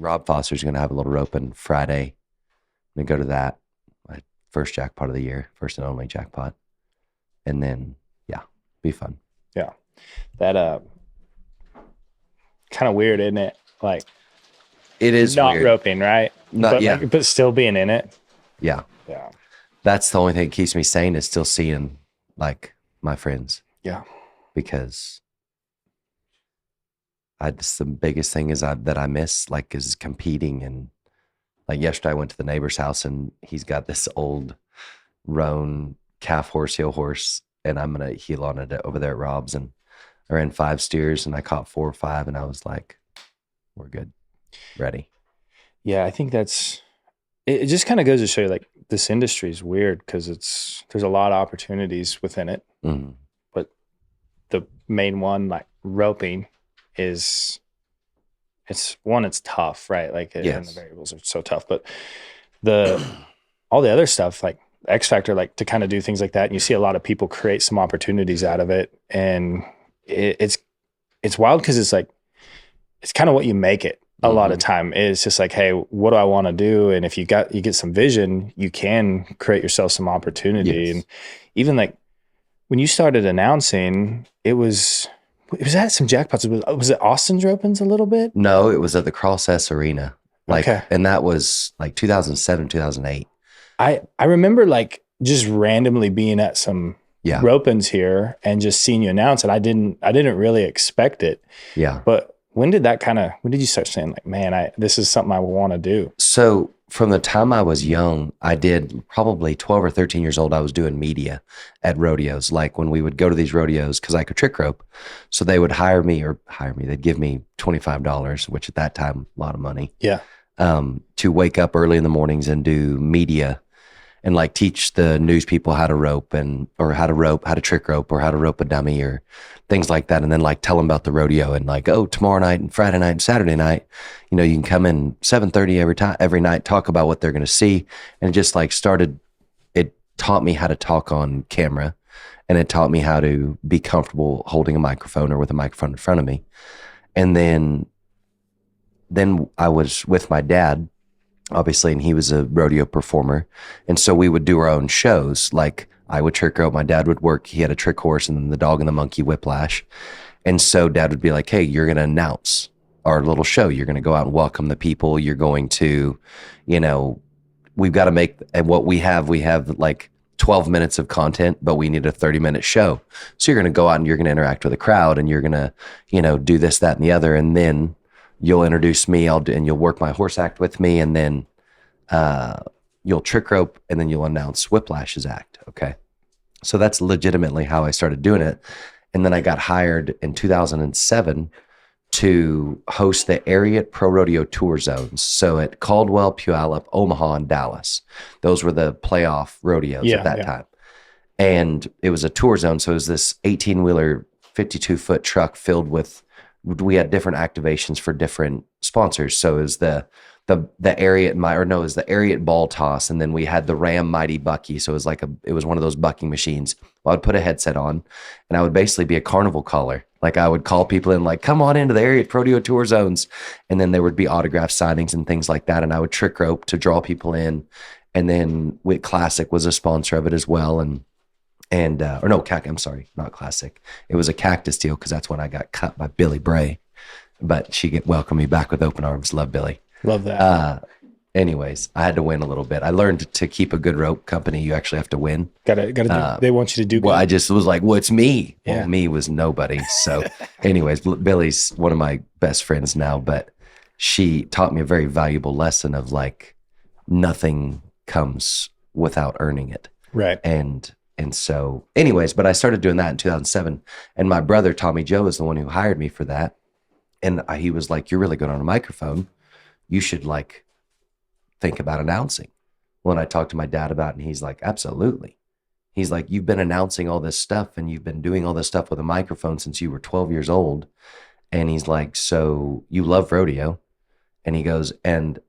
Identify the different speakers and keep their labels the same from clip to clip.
Speaker 1: Rob Foster's going to have a little roping Friday. I'm going to go to that. My first jackpot of the year, first and only jackpot. And then, yeah, be fun.
Speaker 2: Yeah. That, kind of weird, isn't it? Like,
Speaker 1: it is
Speaker 2: not
Speaker 1: weird.
Speaker 2: roping, right?
Speaker 1: Not, yeah.
Speaker 2: But still being in it.
Speaker 1: Yeah.
Speaker 2: Yeah.
Speaker 1: That's the only thing that keeps me sane is still seeing like my friends.
Speaker 2: Yeah.
Speaker 1: Because the biggest thing is that I miss like is competing. And like yesterday I went to the neighbor's house and he's got this old roan calf horse, heel horse, and I'm going to heel on it over there at Rob's, and I ran 5 steers and I caught 4 or 5 and I was like, we're good. Ready.
Speaker 2: Yeah. I think it just kind of goes to show you like this industry is weird because there's a lot of opportunities within it.
Speaker 1: Mm-hmm.
Speaker 2: But the main one, like roping, it's tough, right? Like,
Speaker 1: yes.
Speaker 2: And the variables are so tough, but all the other stuff, like X Factor, like to kind of do things like that. And you see a lot of people create some opportunities out of it. And it's wild because it's like, it's kind of what you make it a lot of time. It's just like, hey, what do I want to do? And if you get some vision, you can create yourself some opportunity. Yes. And even like when you started announcing, it was at some jackpots. Was it Austin's Opens a little bit?
Speaker 1: No, it was at the Cross S Arena. Like, okay. And that was like 2007, 2008.
Speaker 2: I remember like just randomly being at some ropens here and just seeing you announce it. I didn't really expect it.
Speaker 1: Yeah.
Speaker 2: But when did you start saying like, man, this is something I want to do?
Speaker 1: So from the time I was young, I did probably 12 or 13 years old. I was doing media at rodeos. Like when we would go to these rodeos, cause I could trick rope. So they would hire me. They'd give me $25, which at that time, a lot of money.
Speaker 2: Yeah.
Speaker 1: To wake up early in the mornings and do media and like teach the news people how to rope or how to trick rope or how to rope a dummy or things like that. And then like tell them about the rodeo and like, oh, tomorrow night and Friday night and Saturday night, you know, you can come in 7:30 every night, talk about what they're going to see. And it just like it taught me how to talk on camera, and it taught me how to be comfortable holding a microphone or with a microphone in front of me. And then I was with my dad, obviously, and he was a rodeo performer. And so we would do our own shows. Like I would trick rope, my dad would work. He had a trick horse and then the dog and the monkey whiplash. And so dad would be like, hey, you're going to announce our little show. You're going to go out and welcome the people. You're going to, you know, we've got to make, and what we have like 12 minutes of content, but we need a 30-minute show. So you're going to go out and you're going to interact with the crowd and you're going to, you know, do this, that, and the other. And then you'll introduce me, and you'll work my horse act with me, and then you'll trick rope, and then you'll announce Whiplash's act, okay? So that's legitimately how I started doing it. And then I got hired in 2007 to host the Ariat Pro Rodeo Tour Zones. So at Caldwell, Puyallup, Omaha, and Dallas. Those were the playoff rodeos at that time. And it was a tour zone, so it was this 18-wheeler, 52-foot truck filled with, we had different activations for different sponsors. So it was the Ariat, it was the Ariat ball toss. And then we had the Ram Mighty Bucky. So it was one of those bucking machines. I would put a headset on and I would basically be a carnival caller. Like I would call people in like, come on into the Ariat Rodeo Tour Zones. And then there would be autograph signings and things like that. And I would trick rope to draw people in. And then Wit Classic was a sponsor of it as well. I'm sorry, not Classic. It was a Cactus deal because that's when I got cut by Billy Bray. But she welcomed me back with open arms. Love Billy.
Speaker 2: Love that.
Speaker 1: Anyways, I had to win a little bit. I learned to keep a good rope company. You actually have to win.
Speaker 2: They want you to do good.
Speaker 1: Well, I just was like, well, it's me. Yeah. Well, me was nobody. So anyways, Billy's one of my best friends now, but she taught me a very valuable lesson of like, nothing comes without earning it.
Speaker 2: Right.
Speaker 1: And so anyways, but I started doing that in 2007. And my brother, Tommy Joe, is the one who hired me for that. And he was like, you're really good on a microphone. You should like think about announcing. Well, and I talked to my dad about it, and he's like, absolutely. He's like, you've been announcing all this stuff and you've been doing all this stuff with a microphone since you were 12 years old. And he's like, so you love rodeo. And he goes, and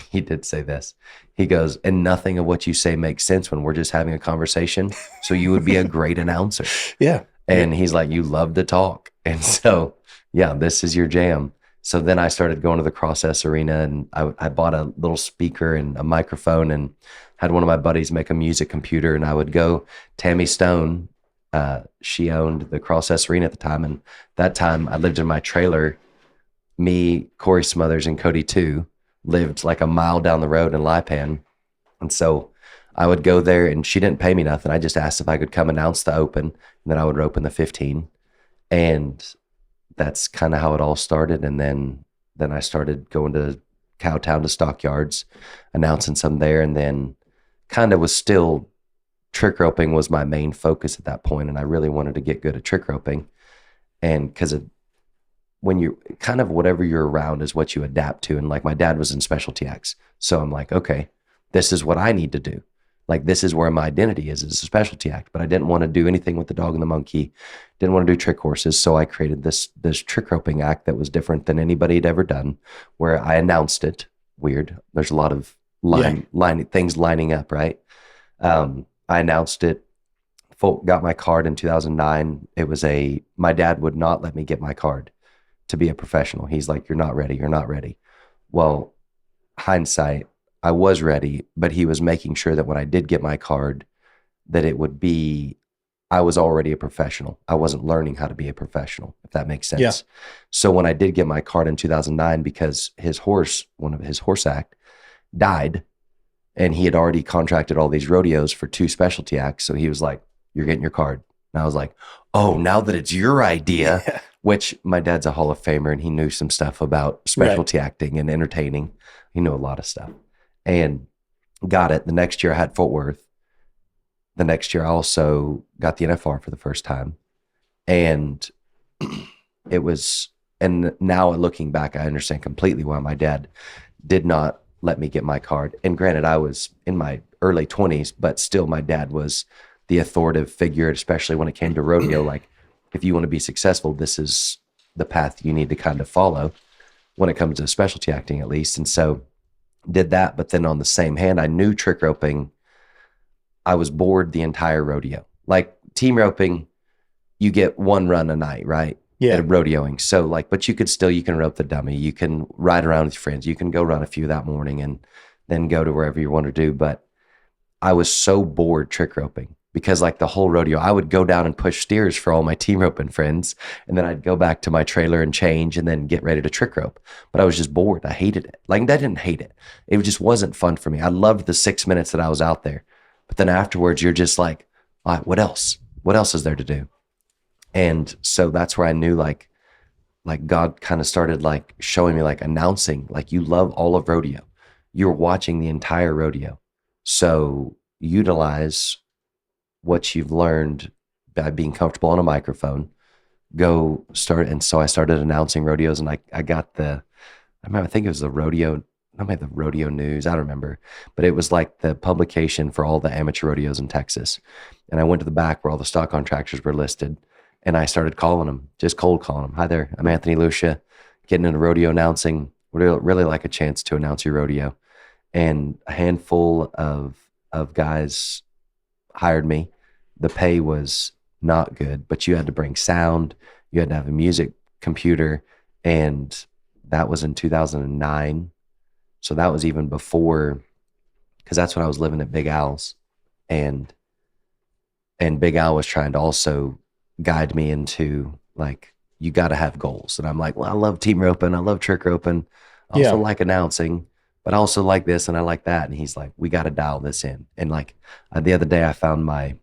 Speaker 1: he did say this. He goes, and nothing of what you say makes sense when we're just having a conversation. So you would be a great announcer.
Speaker 2: Yeah.
Speaker 1: And he's like, you love to talk. And so, yeah, this is your jam. So then I started going to the Cross-S Arena, and I bought a little speaker and a microphone and had one of my buddies make a music computer, and I would go, Tammy Stone, she owned the Cross-S Arena at the time. And that time I lived in my trailer. Me, Corey Smothers, and Cody too lived like a mile down the road in Lipan. And so I would go there, and she didn't pay me nothing. I just asked if I could come announce the Open, and then I would rope in the 15. And that's kind of how it all started. And then I started going to Cowtown to stockyards, announcing some there, and then kind of was still trick roping was my main focus at that point. And I really wanted to get good at trick roping. And because when you kind of whatever you're around is what you adapt to. And like my dad was in specialty acts. So I'm like, okay, this is what I need to do. Like, this is where my identity is a specialty act, but I didn't want to do anything with the dog and the monkey. Didn't want to do trick horses. So I created this trick roping act that was different than anybody had ever done, where I announced it. Weird. There's a lot of things lining up, right? I announced it, got my card in 2009. My dad would not let me get my card to be a professional. He's like, you're not ready. You're not ready. Well, hindsight, I was ready, but he was making sure that when I did get my card, that I was already a professional. I wasn't learning how to be a professional, if that makes sense. Yeah. So when I did get my card in 2009, because one of his horse act died, and he had already contracted all these rodeos for 2 specialty acts. So he was like, you're getting your card. And I was like, oh, now that it's your idea, yeah. Which my dad's a Hall of Famer, and he knew some stuff about specialty acting and entertaining. He knew a lot of stuff. And got it. The next year I had Fort Worth. The next year I also got the NFR for the first time. And and now looking back, I understand completely why my dad did not let me get my card. And granted, I was in my early 20s, but still my dad was the authoritative figure, especially when it came to rodeo. Like, if you want to be successful, this is the path you need to kind of follow when it comes to specialty acting, at least. And so did that. But then on the same hand, I knew trick roping. I was bored the entire rodeo. Like, team roping, you get one run a night, right? Yeah. At rodeoing. So like, but you can rope the dummy. You can ride around with your friends. You can go run a few that morning and then go to wherever you want to do. But I was so bored trick roping, because like the whole rodeo, I would go down and push steers for all my team roping friends. And then I'd go back to my trailer and change and then get ready to trick rope. But I was just bored. I hated it. Like, I didn't hate it. It just wasn't fun for me. I loved the 6 minutes that I was out there. But then afterwards, you're just like, all right, what else? What else is there to do? And so that's where I knew like God kind of started like showing me, like, announcing, like, you love all of rodeo. You're watching the entire rodeo. So utilize what you've learned by being comfortable on a microphone. Go start. And so I started announcing rodeos, and I got I think it was the rodeo, maybe the Rodeo News, I don't remember, but it was like the publication for all the amateur rodeos in Texas. And I went to the back where all the stock contractors were listed, and I started calling them, just cold calling them. Hi there, I'm Anthony Lucia, getting into rodeo announcing. Would really like a chance to announce your rodeo. And a handful of guys hired me. The pay was not good, but you had to bring sound, you had to have a music computer, and that was in 2009. So that was even before, because that's when I was living at Big Al's, and Big Al was trying to also guide me into, like, you got to have goals. And I'm like, well, I love team roping, I love trick roping, I also like announcing, but I also like this and I like that. And he's like, we got to dial this in. And like the other day I found my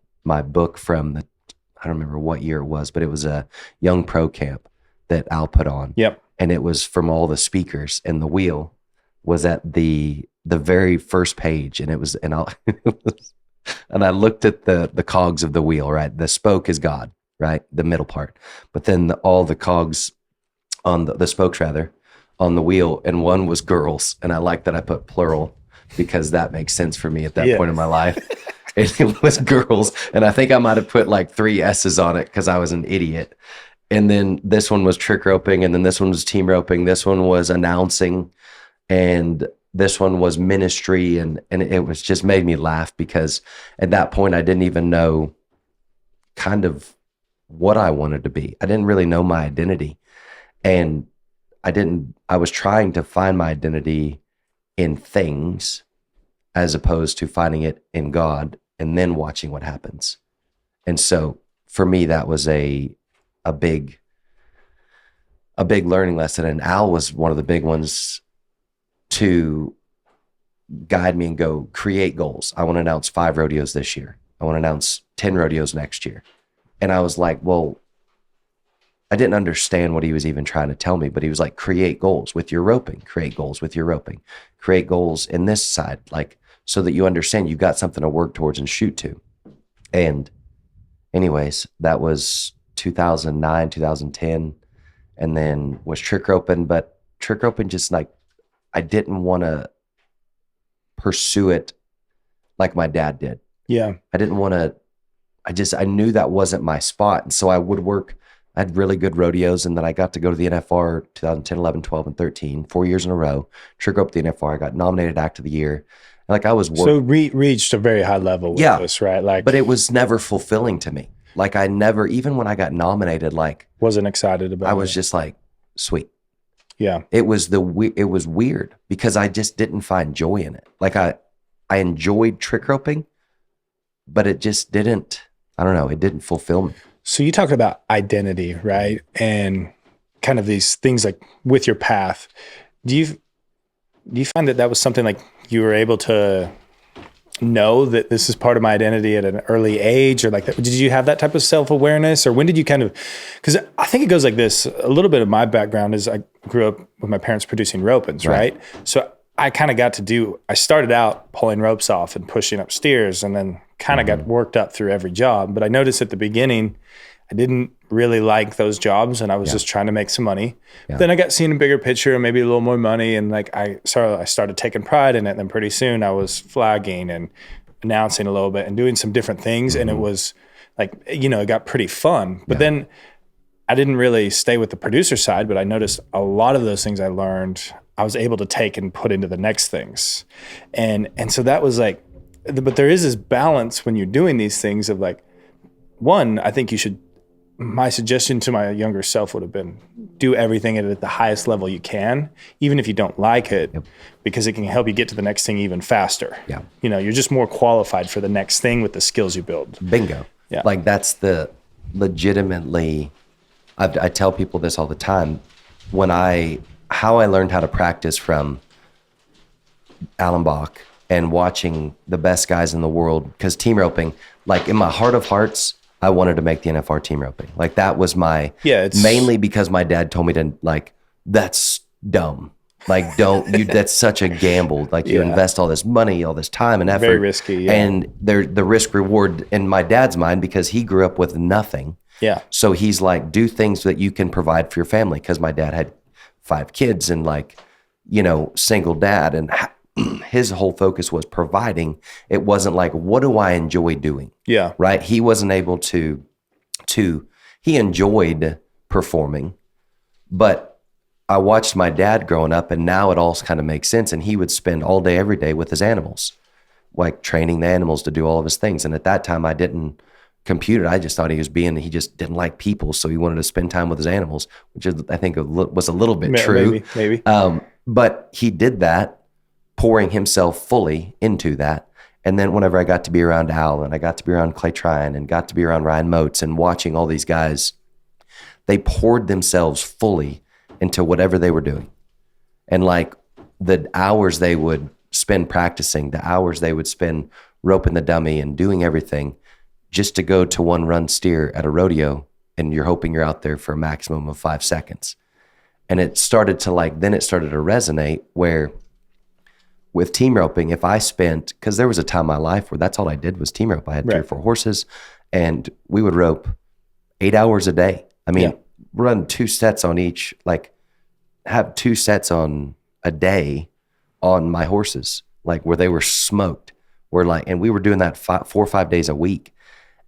Speaker 1: book from I don't remember what year it was, but it was a young pro camp that Al put on. Yep. And it was from all the speakers, and the wheel was at the very first page. And it was, and I looked at the cogs of the wheel, right? The spoke is God, right? The middle part. But then all the cogs on the spokes rather, on the wheel, and one was girls. And I like that I put plural, because that makes sense for me at that point in my life. And it was girls. And I think I might have put like 3 S's on it because I was an idiot. And then this one was trick roping. And then this one was team roping. This one was announcing. And this one was ministry. And it was just made me laugh, because at that point I didn't even know kind of what I wanted to be. I didn't really know my identity. And I was trying to find my identity in things as opposed to finding it in God and then watching what happens. And so for me, that was a big learning lesson. And Al was one of the big ones to guide me and go create goals. I want to announce 5 rodeos this year. I want to announce 10 rodeos next year. And I was like, well, I didn't understand what he was even trying to tell me, but he was like, create goals with your roping, create goals with your roping, create goals in this side, like, so that you understand you've got something to work towards and shoot to. And anyways, that was 2009, 2010, and then was trick roping, but trick roping just like, I didn't want to pursue it like my dad did.
Speaker 2: Yeah.
Speaker 1: I didn't want to, I knew that wasn't my spot. And so I would work, I had really good rodeos, and then I got to go to the NFR 2010, 11, 12, and 13, 4 years in a row, trick rope the NFR. I got nominated Act of the Year. And like I was
Speaker 2: So reached a very high level with this, right? Like,
Speaker 1: but it was never fulfilling to me. Like I never, even when I got nominated, like
Speaker 2: wasn't excited about it.
Speaker 1: I was just like, sweet.
Speaker 2: Yeah.
Speaker 1: It was weird because I just didn't find joy in it. Like I enjoyed trick roping, but it just didn't, I don't know, it didn't fulfill me.
Speaker 2: So you talked about identity, right? And kind of these things like with your path. Do you find that was something like you were able to know that this is part of my identity at an early age, or like that? Did you have that type of self-awareness, or when did you kind of, because I think it goes like this, a little bit of my background is I grew up with my parents producing rope-ins, right? So I kind of got to I started out pulling ropes off and pushing up steers, and then kind of got worked up through every job. But I noticed at the beginning, I didn't really like those jobs, and I was just trying to make some money. Then I got seeing a bigger picture and maybe a little more money, and like I started taking pride in it. And then pretty soon I was flagging and announcing a little bit and doing some different things, and it was like, you know, it got pretty fun. But then I didn't really stay with the producer side, but I noticed a lot of those things I learned, I was able to take and put into the next things. And so that was like, but there is this balance when you're doing these things of like, one, I think my suggestion to my younger self would have been do everything at the highest level you can, even if you don't like it, because it can help you get to the next thing even faster. Yeah. You know, you're just more qualified for the next thing with the skills you build.
Speaker 1: Bingo. Yeah. Like that's the legitimately, I tell people this all the time. How I learned how to practice from Alan Bach and watching the best guys in the world, because team roping, like in my heart of hearts, I wanted to make the NFR team roping. Like that was mainly because my dad told me to, like, that's dumb. Like, that's such a gamble. Like you invest all this money, all this time and effort.
Speaker 2: Very risky. Yeah.
Speaker 1: And the risk reward in my dad's mind, because he grew up with nothing. Yeah. So he's like, do things that you can provide for your family. Cause my dad had 5 kids and like, you know, single dad, and his whole focus was providing. It wasn't like, what do I enjoy doing? Yeah. Right. He wasn't able to, he enjoyed performing, but I watched my dad growing up, and now it all kind of makes sense. And he would spend all day, every day with his animals, like training the animals to do all of his things. And at that time I didn't compute it. I just thought he just didn't like people. So he wanted to spend time with his animals, which is, I think was a little bit true. Maybe. But he did that, pouring himself fully into that. And then whenever I got to be around Al, and I got to be around Clay Tryon, and got to be around Ryan Moats, and watching all these guys, they poured themselves fully into whatever they were doing. And like the hours they would spend practicing, the hours they would spend roping the dummy and doing everything just to go to one run steer at a rodeo, and you're hoping you're out there for a maximum of 5 seconds. And it started to resonate where with team roping, if I spent, because there was a time in my life where that's all I did was team rope. I had 3 or 4 horses, and we would rope 8 hours a day. I mean, run 2 sets on each, like have 2 sets on a day on my horses, like where they were smoked. And we were doing that 4 or 5 days a week.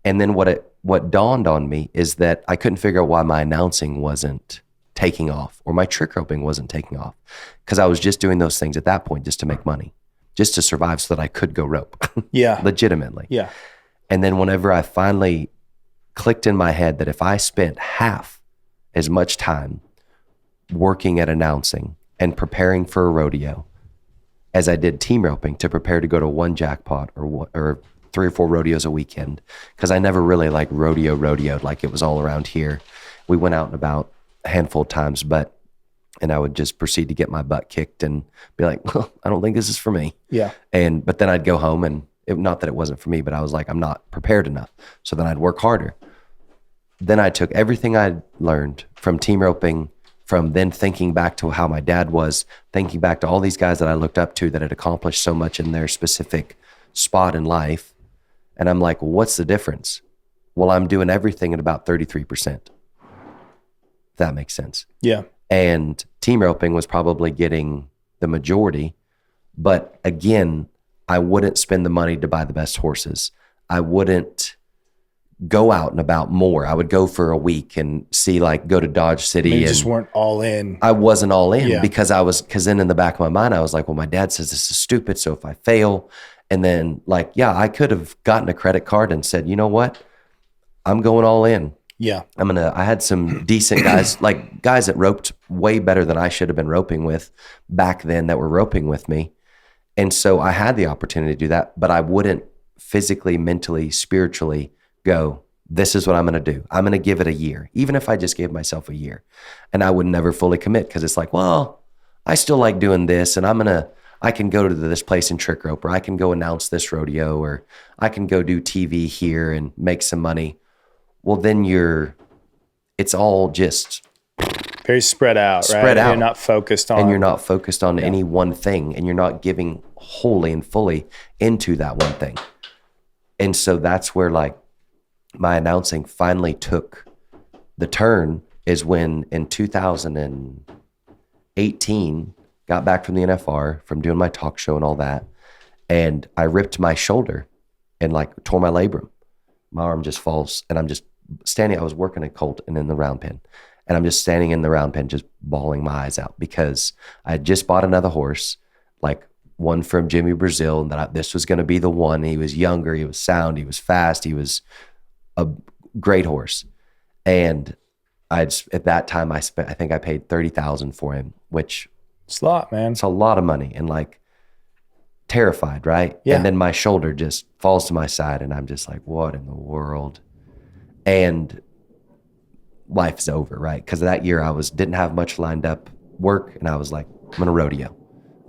Speaker 1: And then what dawned on me is that I couldn't figure out why my announcing wasn't taking off, or my trick roping wasn't taking off, because I was just doing those things at that point just to make money, just to survive so that I could go rope. Yeah. Legitimately. Yeah. And then whenever I finally clicked in my head that if I spent half as much time working at announcing and preparing for a rodeo as I did team roping to prepare to go to one jackpot or 3 or 4 rodeos a weekend. Cause I never really like rodeoed like it was all around here. We went out and about a handful of times, and I would just proceed to get my butt kicked and be like, well, I don't think this is for me.
Speaker 2: Yeah.
Speaker 1: But then I'd go home and not that it wasn't for me, but I was like, I'm not prepared enough. So then I'd work harder. Then I took everything I'd learned from team roping, from then thinking back to how my dad was, thinking back to all these guys that I looked up to that had accomplished so much in their specific spot in life. And I'm like, well, what's the difference? Well, I'm doing everything at about 33%. If that makes sense.
Speaker 2: Yeah.
Speaker 1: And team roping was probably getting the majority. But again, I wouldn't spend the money to buy the best horses. I wouldn't go out and about more. I would go for a week and go to Dodge City.
Speaker 2: You just weren't all in.
Speaker 1: I wasn't all in because then in the back of my mind, I was like, well, my dad says this is stupid. So if I fail, and then I could have gotten a credit card and said, you know what? I'm going all in.
Speaker 2: Yeah.
Speaker 1: I had some decent guys, like guys that roped way better than I should have been roping with back then that were roping with me. And so I had the opportunity to do that, but I wouldn't physically, mentally, spiritually go, this is what I'm going to do. I'm going to give it a year, even if I just gave myself a year. And I would never fully commit because it's like, well, I still like doing this and I can go to this place in trick rope, or I can go announce this rodeo, or I can go do TV here and make some money. Well, then it's all just
Speaker 2: very spread out, right?
Speaker 1: You're
Speaker 2: not focused on.
Speaker 1: And you're not focused on any one thing, and you're not giving wholly and fully into that one thing. And so that's where my announcing finally took the turn, is when in 2018, got back from the NFR from doing my talk show and all that. And I ripped my shoulder and tore my labrum. My arm just falls, and I'm just standing. I was working at Colt and in the round pen, and I'm just standing in the round pen, just bawling my eyes out because I had just bought another horse, one from Jimmy Brazil, and this was going to be the one. He was younger, he was sound, he was fast, he was a great horse. And at that time I think I paid $30,000 for him, which
Speaker 2: it's a lot, man.
Speaker 1: It's a lot of money, and terrified, right?
Speaker 2: Yeah.
Speaker 1: And then my shoulder just falls to my side, and I'm just like, what in the world? And life's over, right? Because that year I didn't have much lined up work, and I was like, I'm gonna rodeo.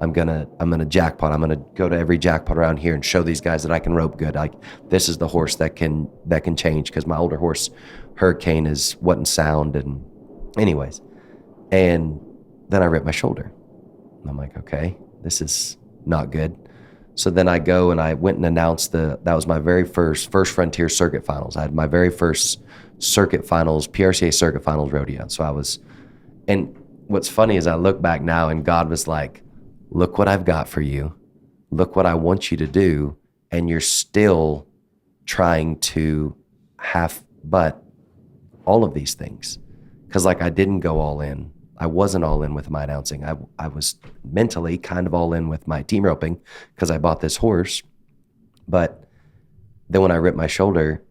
Speaker 1: I'm gonna jackpot. I'm gonna go to every jackpot around here and show these guys that I can rope good. This is the horse that can change, because my older horse, Hurricane, wasn't sound. And anyways, and then I ripped my shoulder. And I'm like, okay, this is not good. So then I go and I went and announced that was my very first Frontier Circuit Finals. I had my very first Circuit Finals, PRCA Circuit Finals rodeo. So and what's funny is I look back now and God was like, look what I've got for you. Look what I want you to do. And you're still trying to half-butt all of these things. Because I didn't go all in. I wasn't all in with my announcing. I was mentally kind of all in with my team roping because I bought this horse. But then when I ripped my shoulder,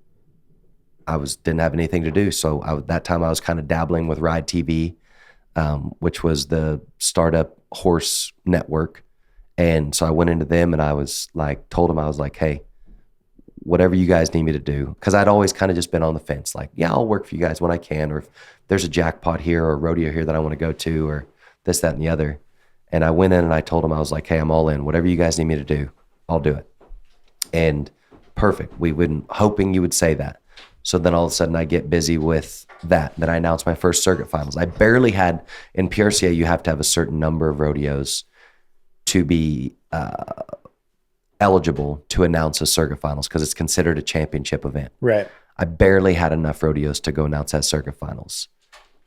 Speaker 1: didn't have anything to do. So that time I was kind of dabbling with Ride TV, which was the startup horse network. And so I went into them and I was told them, I was like, hey, whatever you guys need me to do. Because I'd always kind of just been on the fence. Yeah, I'll work for you guys when I can. Or if there's a jackpot here or a rodeo here that I want to go to, or this, that, and the other. And I went in and I told them, I was like, hey, I'm all in. Whatever you guys need me to do, I'll do it. And perfect. We wouldn't, hoping you would say that. So then all of a sudden I get busy with that. Then I announced my first circuit finals. I barely had, in PRCA, you have to have a certain number of rodeos to be eligible to announce a circuit finals because it's considered a championship event.
Speaker 2: Right.
Speaker 1: I barely had enough rodeos to go announce that circuit finals.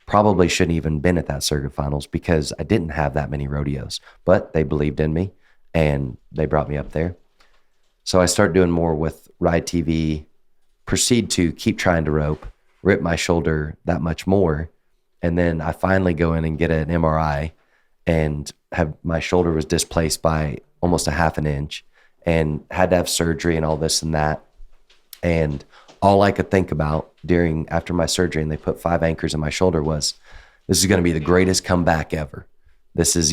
Speaker 1: Probably shouldn't even been at that circuit finals because I didn't have that many rodeos, but they believed in me and they brought me up there. So I started doing more with Ride TV, proceed to keep trying to rope, rip my shoulder that much more. And then I finally go in and get an MRI and my shoulder was displaced by almost a half an inch and had to have surgery and all this and that. And all I could think about after my surgery, and they put 5 anchors in my shoulder, was This is going to be the greatest comeback ever. This is,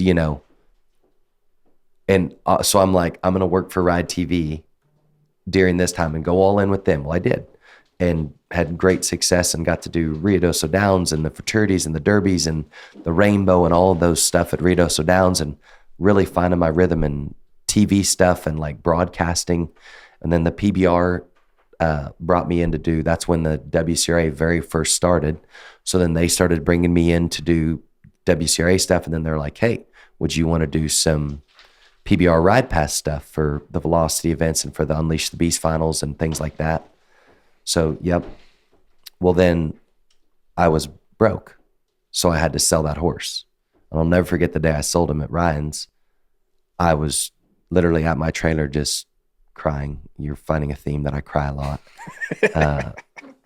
Speaker 1: and so I'm like, I'm going to work for Ride TV during this time and go all in with them. Well, I did, and had great success and got to do Ruidoso Downs and the fraternities and the derbies and the rainbow and all of those stuff at Ruidoso Downs, and really finding my rhythm and TV stuff and like broadcasting. And then the PBR brought me in to do, that's when the WCRA very first started. So then they started bringing me in to do WCRA stuff. And then they're like, hey, would you want to do some PBR Ride Pass stuff for the Velocity events and for the Unleash the Beast finals and things like that? So, yep. Well, then I was broke. So I had to sell that horse. And I'll never forget the day I sold him at Ryan's. I was literally at my trailer just crying. You're finding a theme that I cry a lot.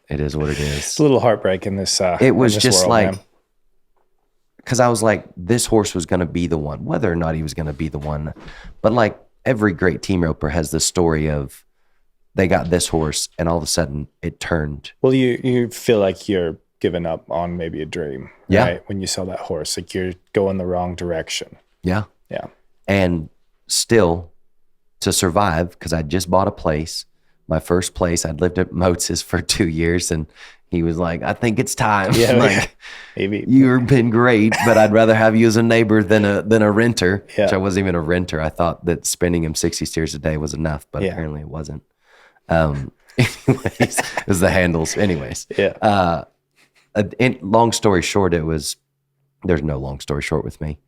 Speaker 1: It is what it is.
Speaker 2: It's a little heartbreak in this.
Speaker 1: It was
Speaker 2: this
Speaker 1: just
Speaker 2: world,
Speaker 1: like,
Speaker 2: man.
Speaker 1: because I was like, this horse was going to be the one, whether or not he was going to be the one. But like every great team roper has this story of they got this horse and all of a sudden it turned.
Speaker 2: Well, you feel like you're giving up on maybe a dream,
Speaker 1: Yeah.
Speaker 2: right? When you sell that horse, like you're going the wrong direction.
Speaker 1: Yeah.
Speaker 2: Yeah.
Speaker 1: And still to survive, because I just bought a place, my first place. I'd lived at Motz's for 2 years, and he was like, I think it's time.
Speaker 2: Yeah,
Speaker 1: like,
Speaker 2: maybe
Speaker 1: you've been great, but I'd rather have you as a neighbor than a renter,
Speaker 2: Yeah.
Speaker 1: which I wasn't even a renter. I thought that spending him 60 steers a day was enough, but
Speaker 2: Yeah.
Speaker 1: apparently it wasn't. Anyways, it was the handles. Anyways,
Speaker 2: Yeah.
Speaker 1: Long story short, there's no long story short with me.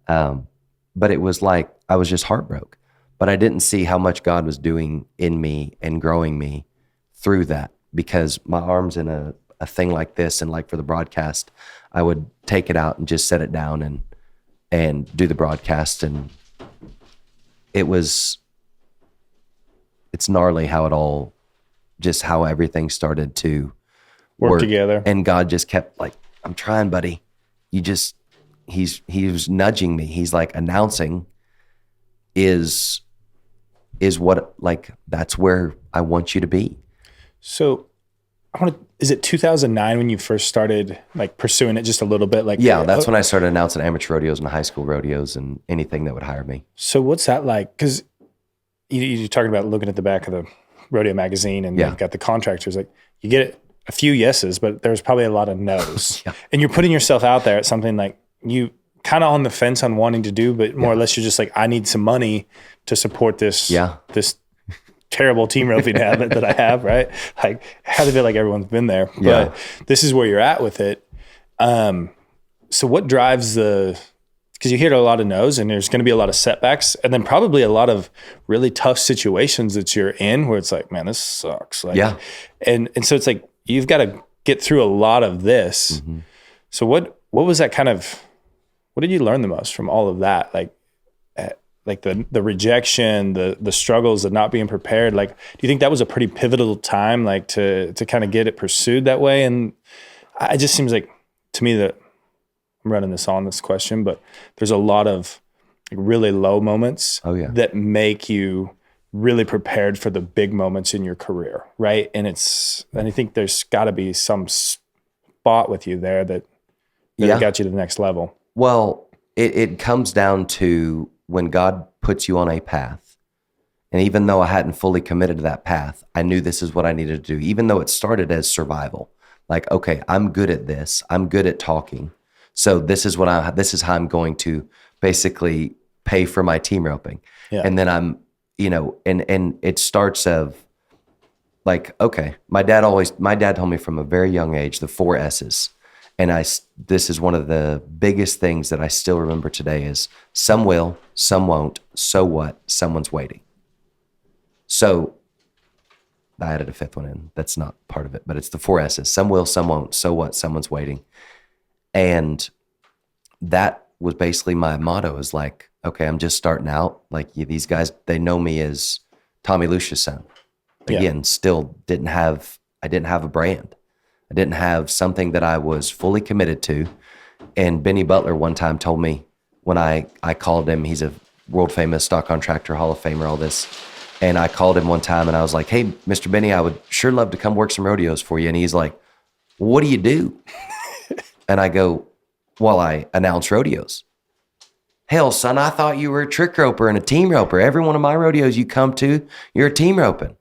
Speaker 1: But it was like, I was just heartbroken, but I didn't see how much God was doing in me and growing me through that, because my arm's in a thing like this. And like for the broadcast, I would take it out and just set it down and do the broadcast. And it's gnarly how how everything started to
Speaker 2: Work together.
Speaker 1: And God just kept like, I'm trying, buddy. He was nudging me. He's like, announcing is what, like, that's where I want you to be.
Speaker 2: So is it 2009 when you first started like pursuing it just a little bit? Like,
Speaker 1: Yeah, that's when I started announcing amateur rodeos and high school rodeos and anything that would hire me.
Speaker 2: So what's that like? Because you're talking about looking at the back of the rodeo magazine and
Speaker 1: Yeah.
Speaker 2: you've got the contractors, like you get a few yeses, but there's probably a lot of no's.
Speaker 1: Yeah.
Speaker 2: And you're putting yourself out there at something like you kind of on the fence on wanting to do, but more or less you're just like, I need some money to support this, this terrible team roping habit that I have, right? Like, I have to feel like everyone's been there, but this is where you're at with it. So what drives because you hear a lot of no's and there's going to be a lot of setbacks and then probably a lot of really tough situations that you're in where it's like, man, this sucks. Like, and so it's like, you've got to get through a lot of this. Mm-hmm. So what was that what did you learn the most from all of that? Like the rejection, the struggles of not being prepared. Like, do you think that was a pretty pivotal time, like to kind of get it pursued that way? And it just seems like to me that I'm running this question, but there's a lot of like really low moments that make you really prepared for the big moments in your career. Right. And I think there's gotta be some spot with you there that got you to the next level.
Speaker 1: Well, it comes down to when God puts you on a path. And even though I hadn't fully committed to that path, I knew this is what I needed to do, even though it started as survival. Like, okay, I'm good at this. I'm good at talking. So this is how I'm going to basically pay for my team roping. Yeah. And then I'm, and it starts of like, okay, my dad told me from a very young age, the 4 S's. And this is one of the biggest things that I still remember today is some will, some won't, so what, someone's waiting. So I added a 5th one in. That's not part of it, but it's the 4 S's. Some will, some won't, so what, someone's waiting. And that was basically my motto, is like, okay, I'm just starting out. Like these guys, they know me as Tommy Lucia's son. Again, still I didn't have a brand. I didn't have something that I was fully committed to. And Benny Butler one time told me when I called him, he's a world famous stock contractor, Hall of Famer, all this. And I called him one time and I was like, hey, Mr. Benny, I would sure love to come work some rodeos for you. And he's like, what do you do? And I go, while I announce rodeos. Hell, son, I thought you were a trick roper and a team roper. Every one of my rodeos you come to, you're a team roping.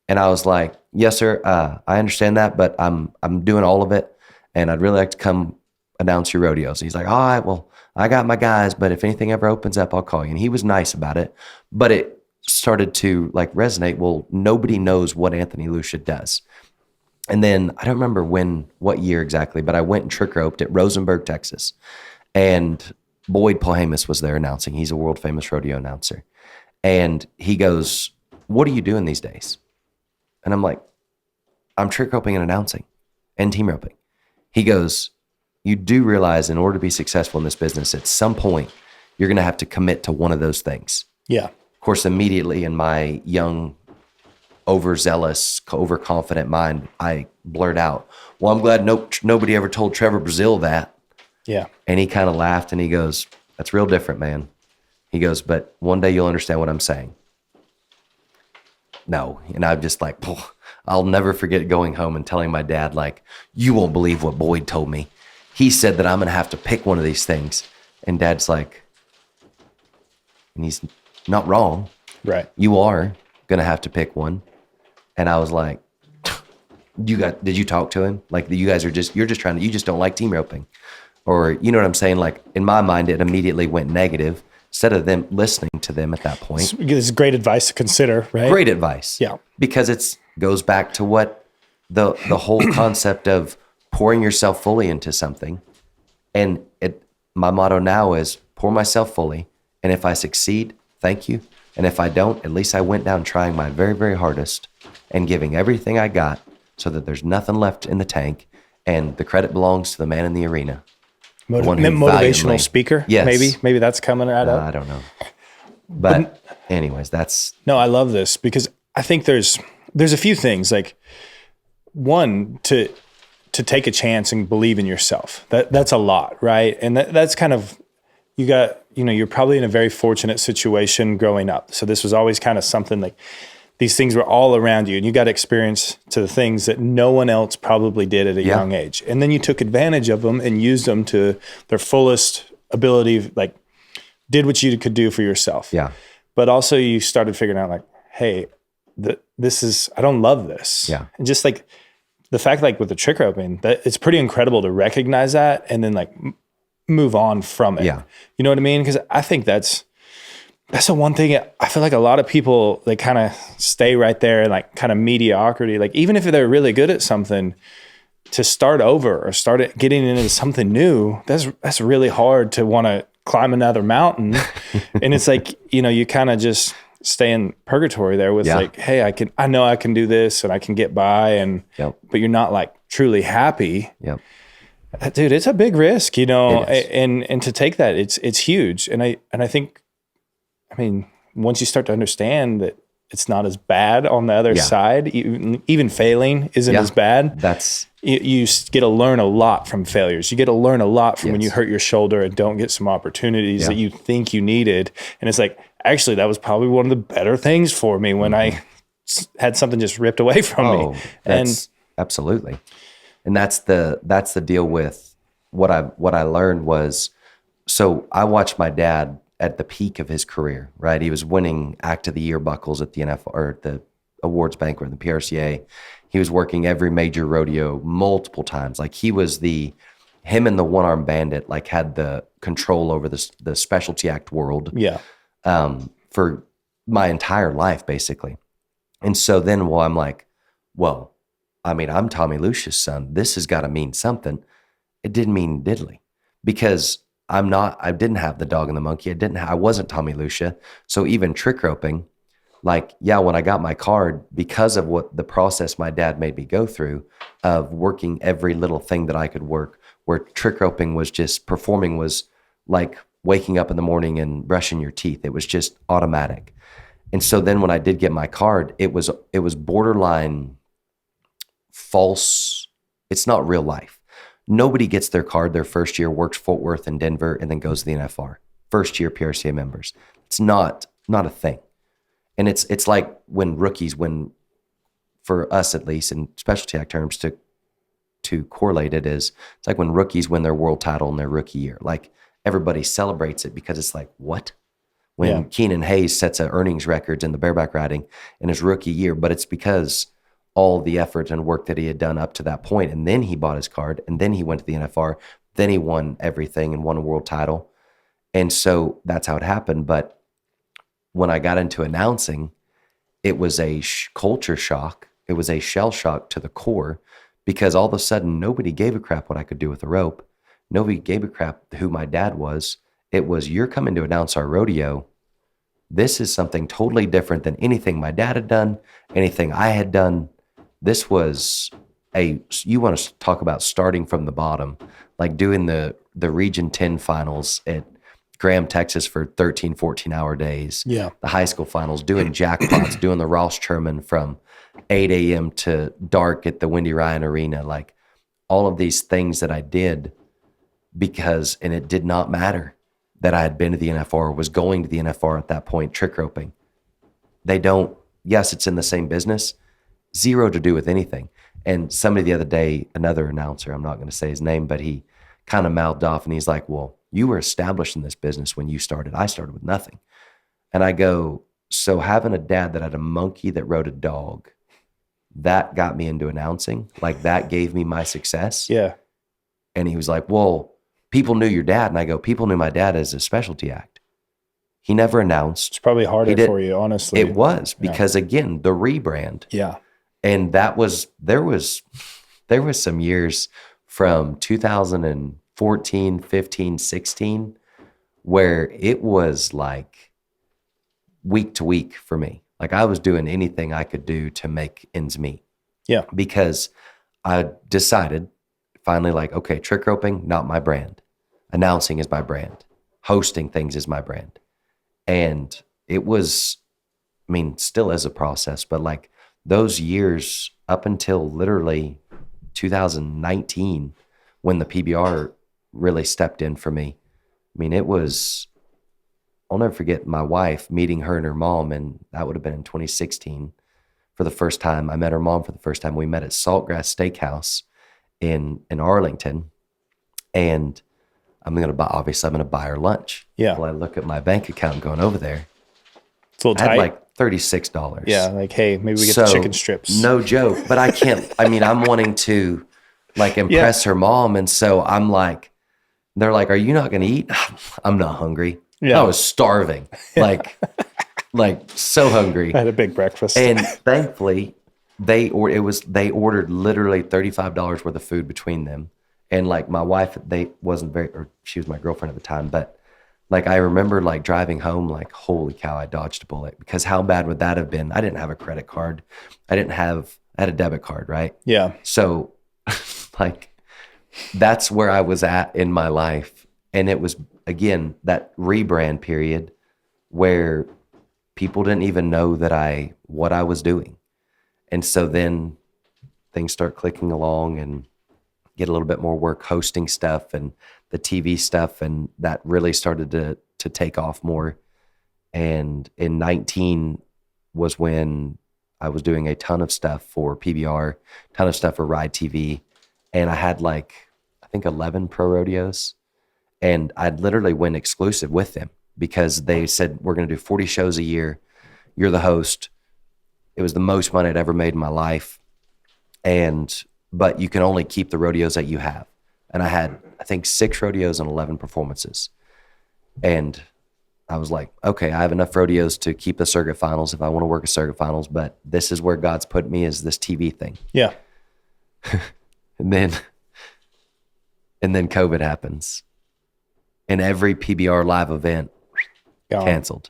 Speaker 1: And I was like, yes, sir. I understand that, but I'm doing all of it. And I'd really like to come announce your rodeos. He's like, all right, well, I got my guys, but if anything ever opens up, I'll call you. And he was nice about it, but it started to like resonate. Well, nobody knows what Anthony Lucia does. And then I don't remember what year exactly, but I went and trick roped at Rosenberg, Texas. And Boyd Polhamus was there announcing. He's a world famous rodeo announcer. And he goes, what are you doing these days? And I'm like, I'm trick roping and announcing and team roping. He goes, you do realize in order to be successful in this business, at some point, you're going to have to commit to one of those things.
Speaker 2: Yeah.
Speaker 1: Of course, immediately in my young, overzealous, overconfident mind, I blurt out, well, I'm glad nobody ever told Trevor Brazil that.
Speaker 2: Yeah.
Speaker 1: And he kind of laughed and he goes, that's real different, man. He goes, but one day you'll understand what I'm saying. No. And I'm just like, I'll never forget going home and telling my dad, like, you won't believe what Boyd told me. He said that I'm going to have to pick one of these things. And Dad's like, and he's not wrong.
Speaker 2: Right.
Speaker 1: You are going to have to pick one. And I was like, did you talk to him? Like, you guys you just don't like team roping. Or, you know what I'm saying? Like, in my mind, it immediately went negative instead of them listening to them at that point.
Speaker 2: It's great advice to consider, right?
Speaker 1: Great advice.
Speaker 2: Yeah.
Speaker 1: Because it goes back to what the whole concept of pouring yourself fully into something. And my motto now is pour myself fully. And if I succeed, thank you. And if I don't, at least I went down trying my very, very hardest and giving everything I got so that there's nothing left in the tank. And the credit belongs to the man in the arena.
Speaker 2: Motivational speaker.
Speaker 1: Yes.
Speaker 2: Maybe that's coming right up.
Speaker 1: I don't know. But anyways,
Speaker 2: no, I love this because I think there's a few things. Like, one, to take a chance and believe in yourself. That's a lot, right? And that's kind of, you're probably in a very fortunate situation growing up. So this was always kind of something like these things were all around you and you got experience to the things that no one else probably did at a young age. And then you took advantage of them and used them to their fullest ability, like did what you could do for yourself.
Speaker 1: Yeah.
Speaker 2: But also you started figuring out like, hey, I don't love this.
Speaker 1: Yeah.
Speaker 2: And just like the fact, like with the trick roping, that it's pretty incredible to recognize that and then like move on from it.
Speaker 1: Yeah.
Speaker 2: You know what I mean? Because I think that's the one thing I feel like a lot of people, they kind of stay right there and like kind of mediocrity. Like even if they're really good at something, to start over or start getting into something new, that's really hard to want to climb another mountain. And it's like, you kind of just stay in purgatory there with like, hey, I know I can do this and I can get by but you're not like truly happy.
Speaker 1: Yep.
Speaker 2: Dude, it's a big risk, and to take that, it's huge. And I think, once you start to understand that it's not as bad on the other side, even failing isn't as bad. You get to learn a lot from failures. You get to learn a lot from when you hurt your shoulder and don't get some opportunities that you think you needed. And it's like, actually, that was probably one of the better things for me when I had something just ripped away from me. And
Speaker 1: absolutely. And that's the deal with what I learned was, so I watched my dad at the peak of his career, right? He was winning Act of the Year buckles at the NFL or the awards banquet, the PRCA. He was working every major rodeo multiple times. Like him and the One Arm Bandit like had the control over the specialty act world.
Speaker 2: Yeah.
Speaker 1: For my entire life, basically. And so then, I'm like, I'm Tommy Lucia's son. This has got to mean something. It didn't mean diddly because I didn't have the dog and the monkey. I wasn't Tommy Lucia. So even trick roping, like, when I got my card, because of what the process my dad made me go through of working every little thing that I could work, where trick roping was just performing was like waking up in the morning and brushing your teeth. It was just automatic. And so then when I did get my card, it was borderline false. It's not real life. Nobody gets their card their first year, works Fort Worth and Denver, and then goes to the NFR. First year PRCA members. It's not a thing. And it's like when rookies, for us at least, in specialty act terms, to to correlate it is it's like when rookies win their world title in their rookie year. Like everybody celebrates it because it's like, what? When Keenan Hayes sets a earnings records in the bareback riding in his rookie year, but it's because all the effort and work that he had done up to that point, and then he bought his card, and then he went to the NFR, then he won everything and won a world title. And so that's how it happened. But when I got into announcing, it was a culture shock. It was a shell shock to the core, because all of a sudden nobody gave a crap what I could do with a rope. Nobody gave a crap who my dad was. It was, you're coming to announce our rodeo. This is something totally different than anything my dad had done, anything I had done. This was you want to talk about starting from the bottom, like doing the Region 10 finals at Graham, Texas for 13, 14-hour days.
Speaker 2: Yeah.
Speaker 1: The high school finals, doing jackpots, doing the Ross Sherman from 8 a.m. to dark at the Wendy Ryan Arena. Like all of these things that I did and it did not matter that I had been to the NFR or was going to the NFR at that point, trick roping. Yes, it's in the same business, zero to do with anything. And somebody the other day, another announcer, I'm not going to say his name, but he kind of mouthed off and he's like, well, you were established in this business when you started. I started with nothing. And I go, so having a dad that had a monkey that rode a dog, that got me into announcing. Like that gave me my success.
Speaker 2: Yeah.
Speaker 1: And he was like, well, people knew your dad. And I go, people knew my dad as a specialty act. He never announced.
Speaker 2: It's probably harder for you, honestly.
Speaker 1: It was because again, the rebrand.
Speaker 2: Yeah.
Speaker 1: And there was some years from 2014, 15, 16, where it was like week to week for me. Like I was doing anything I could do to make ends meet.
Speaker 2: Yeah.
Speaker 1: Because I decided finally, like, okay, trick roping, not my brand. Announcing is my brand. Hosting things is my brand. And it was, still is a process, but like those years up until literally 2019, when the PBR really stepped in for me. I'll never forget my wife meeting her and her mom, and that would have been in 2016 for the first time. I met her mom for the first time. We met at Saltgrass Steakhouse in Arlington, and I'm going to buy her lunch.
Speaker 2: Yeah.
Speaker 1: Well, I look at my bank account going over there.
Speaker 2: It's a little tight.
Speaker 1: I had like $36.
Speaker 2: Yeah. Like, hey, maybe we get the chicken strips.
Speaker 1: No joke, but I can't, I'm wanting to like impress her mom. And so I'm like, they're like, are you not going to eat? I'm not hungry.
Speaker 2: Yeah.
Speaker 1: I was starving, like so hungry.
Speaker 2: I had a big breakfast.
Speaker 1: And thankfully they ordered literally $35 worth of food between them. And like my wife, she was my girlfriend at the time, but like I remember like driving home, like, holy cow, I dodged a bullet, because how bad would that have been? I didn't have a credit card. I had a debit card, right?
Speaker 2: Yeah.
Speaker 1: So like that's where I was at in my life. And it was, again, that rebrand period where people didn't even know what I was doing. And so then things start clicking along and get a little bit more work hosting stuff and the TV stuff. And that really started to take off more. And in 19 was when I was doing a ton of stuff for PBR, ton of stuff for Ride TV. And I had I think 11 pro rodeos. And I'd literally went exclusive with them because they said, we're going to do 40 shows a year. You're the host. It was the most money I'd ever made in my life. But you can only keep the rodeos that you have. And I had, I think, 6 rodeos and 11 performances. And I was like, okay, I have enough rodeos to keep the circuit finals if I want to work a circuit finals, but this is where God's put me, is this TV thing.
Speaker 2: Yeah.
Speaker 1: And then COVID happens. And every PBR live event canceled.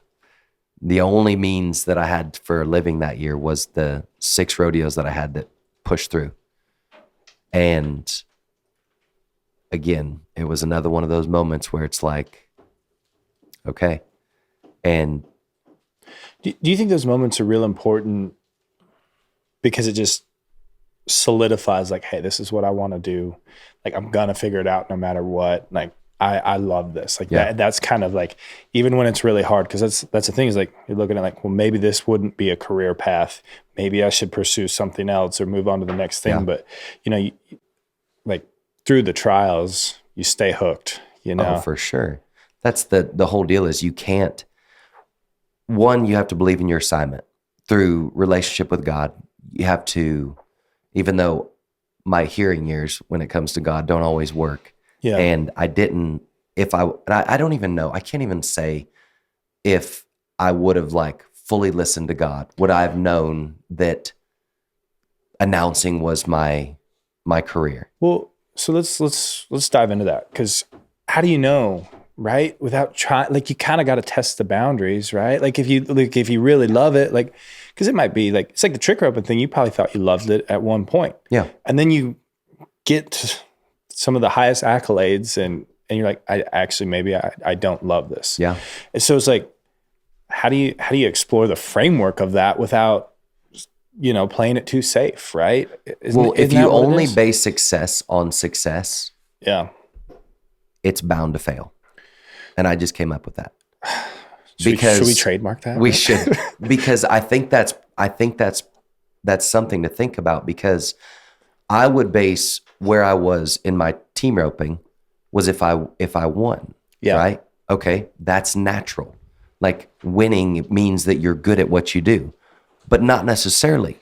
Speaker 1: The only means that I had for a living that year was the 6 rodeos that I had that pushed through. And again, it was another one of those moments where it's like, okay. And
Speaker 2: do you think those moments are real important because it just solidifies like, hey, this is what I want to do. Like, I'm going to figure it out no matter what. Like, I love this. Like that's kind of like, even when it's really hard, because that's the thing, is like, you're looking at like, well, maybe this wouldn't be a career path. Maybe I should pursue something else or move on to the next thing. Yeah. But through the trials, you stay hooked, you know?
Speaker 1: Oh, for sure. That's the whole deal is you can't, one, you have to believe in your assignment through relationship with God. You have to, even though my hearing ears when it comes to God don't always work.
Speaker 2: Yeah.
Speaker 1: And I didn't, I don't even know, I can't even say if I would have like fully listened to God, would I have known that announcing was my career?
Speaker 2: Well, so let's dive into that, because how do you know, right? Without trying, like you kind of got to test the boundaries, right? Like if you really love it, like, because it might be like, it's like the trick roping thing. You probably thought you loved it at one point.
Speaker 1: Yeah.
Speaker 2: And then you get to some of the highest accolades and you're like, I don't love this.
Speaker 1: Yeah.
Speaker 2: And so it's like, how do you explore the framework of that without, playing it too safe, right?
Speaker 1: If you only base success on success,
Speaker 2: yeah,
Speaker 1: it's bound to fail. And I just came up with that.
Speaker 2: Should we trademark that?
Speaker 1: We should, because I think that's something to think about, because I would base where I was in my team roping was if I won,
Speaker 2: yeah,
Speaker 1: right? Okay, that's natural. Like winning means that you're good at what you do, but not necessarily,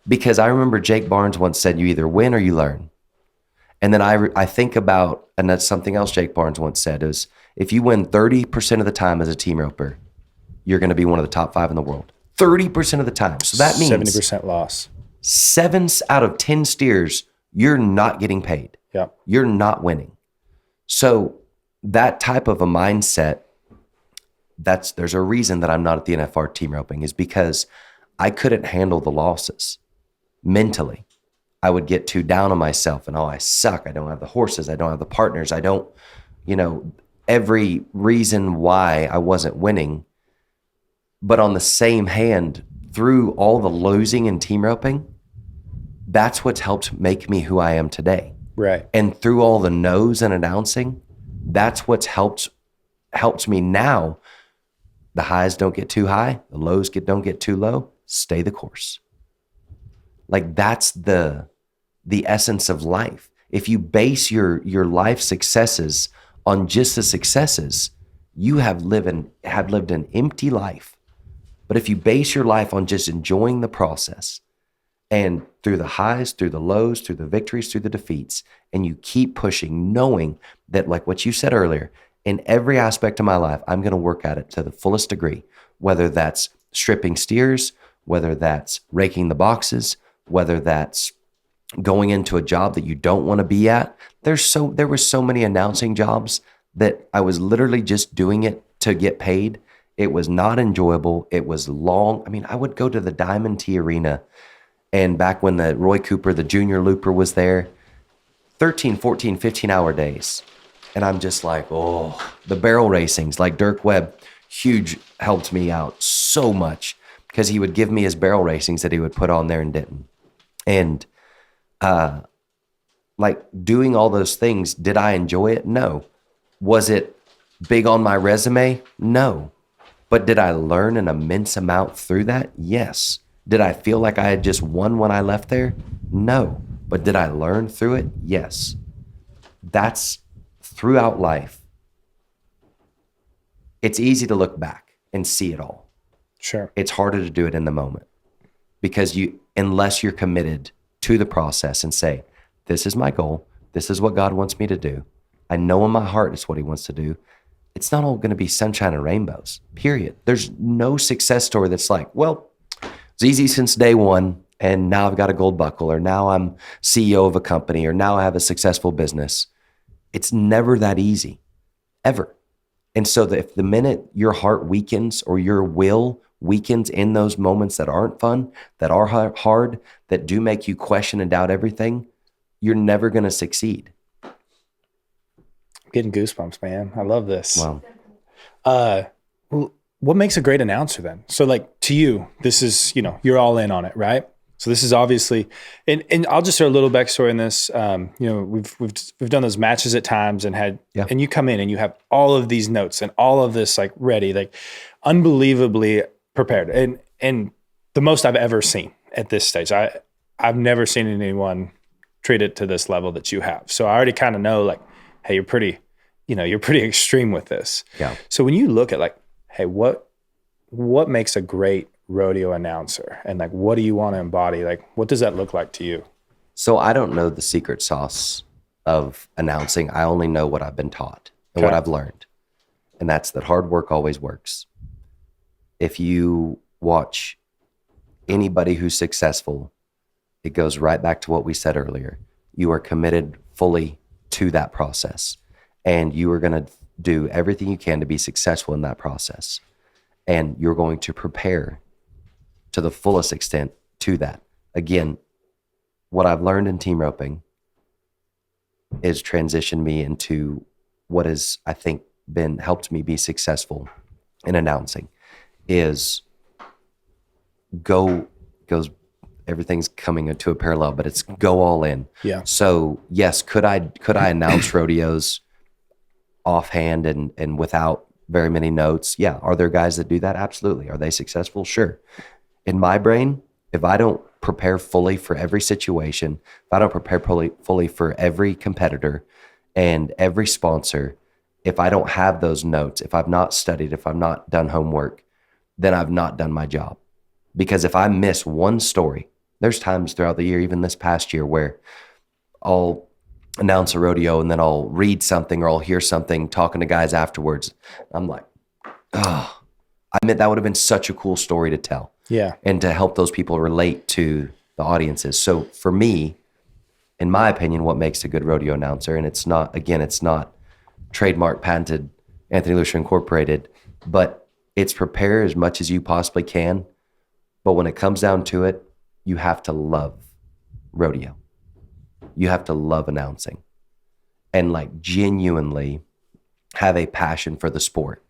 Speaker 1: because I remember Jake Barnes once said, you either win or you learn. And then I think about, and that's something else Jake Barnes once said, is if you win 30% of the time as a team roper, you're going to be one of the top 5 in the world. 30% of the time. So that means
Speaker 2: 70% loss.
Speaker 1: 7 out of 10 steers, you're not getting paid.
Speaker 2: Yeah.
Speaker 1: You're not winning. So that type of a mindset, there's a reason that I'm not at the NFR team roping, is because I couldn't handle the losses mentally. I would get too down on myself and, I suck. I don't have the horses. I don't have the partners. I don't, every reason why I wasn't winning. But on the same hand, through all the losing in team roping, that's what's helped make me who I am today.
Speaker 2: Right.
Speaker 1: And through all the no's and announcing, that's what's helped me now. The highs don't get too high. The lows don't get too low. Stay the course. Like that's the essence of life. If you base your life successes on just the successes, you have lived an empty life. But if you base your life on just enjoying the process, and through the highs, through the lows, through the victories, through the defeats, and you keep pushing, knowing that, like what you said earlier, in every aspect of my life, I'm going to work at it to the fullest degree, whether that's stripping steers, whether that's raking the boxes, whether that's going into a job that you don't want to be at. There were so many announcing jobs that I was literally just doing it to get paid. It was not enjoyable. It was long. I mean, I would go to the Diamond T Arena, and back when the Roy Cooper, the junior looper, was there, 13, 14, 15-hour days. And I'm just like, the barrel racings, like Dirk Webb, huge, helped me out so much, because he would give me his barrel racings that he would put on there in Denton. And like doing all those things, did I enjoy it? No. Was it big on my resume? No. But did I learn an immense amount through that? Yes. Did I feel like I had just won when I left there? No. But did I learn through it? Yes. That's throughout life. It's easy to look back and see it all.
Speaker 2: Sure.
Speaker 1: It's harder to do it in the moment, because unless you're committed to the process and say, this is my goal, this is what God wants me to do, I know in my heart it's what he wants to do, it's not all going to be sunshine and rainbows, period. There's no success story that's like, well, it's easy since day one, and now I've got a gold buckle, or now I'm CEO of a company, or now I have a successful business. It's never that easy, ever. And so if the minute your heart weakens or your will weakens in those moments that aren't fun, that are hard, that do make you question and doubt everything, you're never going to succeed.
Speaker 2: I'm getting goosebumps, man. I love this.
Speaker 1: Wow.
Speaker 2: What makes a great announcer then? So like to you, this is, you're all in on it, right? So this is obviously, and I'll just throw a little backstory in this. We've done those matches at times and and you come in and you have all of these notes and all of this like ready, like unbelievably prepared, and the most I've ever seen at this stage. I've never seen anyone treat it to this level that you have. So I already kind of know like, hey, you're pretty extreme with this.
Speaker 1: Yeah.
Speaker 2: So when you look at like, hey, what makes a great rodeo announcer, and like, what do you want to embody? Like, what does that look like to you?
Speaker 1: So I don't know the secret sauce of announcing. I only know what I've been taught and what I've learned. And that's that hard work always works. If you watch anybody who's successful, it goes right back to what we said earlier. You are committed fully to that process, and you are going to do everything you can to be successful in that process. And you're going to prepare to the fullest extent to that. Again, what I've learned in team roping is transitioned me into what has, I think, been helped me be successful in announcing is everything's coming into a parallel, but it's go all in.
Speaker 2: Yeah.
Speaker 1: So yes, could I announce rodeos offhand and without very many notes? Yeah. Are there guys that do that? Absolutely. Are they successful? Sure. In my brain, if I don't prepare fully for every situation, if I don't prepare fully for every competitor and every sponsor, if I don't have those notes, if I've not studied, if I've not done homework, then I've not done my job. Because if I miss one story, there's times throughout the year, even this past year, where I'll announce a rodeo and then I'll read something or I'll hear something talking to guys afterwards. I'm like, oh, I meant that would have been such a cool story to tell.
Speaker 2: Yeah.
Speaker 1: And to help those people relate to the audiences. So for me, in my opinion, what makes a good rodeo announcer, and it's not trademark patented Anthony Lucia Incorporated, but it's prepare as much as you possibly can. But when it comes down to it, you have to love rodeo. You have to love announcing and like genuinely have a passion for the sport.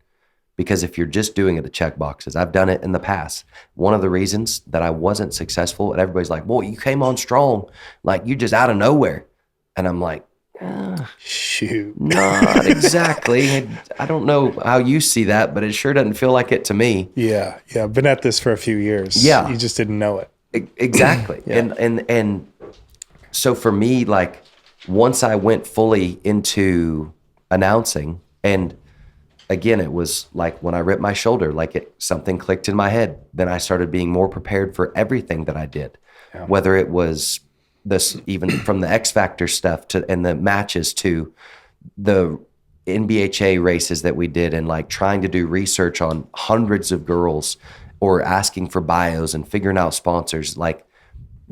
Speaker 1: Because if you're just doing it to check boxes, I've done it in the past. One of the reasons that I wasn't successful, and everybody's like, boy, you came on strong, like you just out of nowhere. And I'm like,
Speaker 2: shoot,
Speaker 1: not exactly. I don't know how you see that, but it sure doesn't feel like it to me.
Speaker 2: Yeah. I've been at this for a few years.
Speaker 1: Yeah.
Speaker 2: You just didn't know it.
Speaker 1: Exactly.
Speaker 2: Yeah.
Speaker 1: And so for me, like once I went fully into announcing, and again, it was like when I ripped my shoulder, like something clicked in my head. Then I started being more prepared for everything that I did, whether it was this, even from the X Factor stuff and the matches to the NBHA races that we did, and like trying to do research on hundreds of girls or asking for bios and figuring out sponsors, like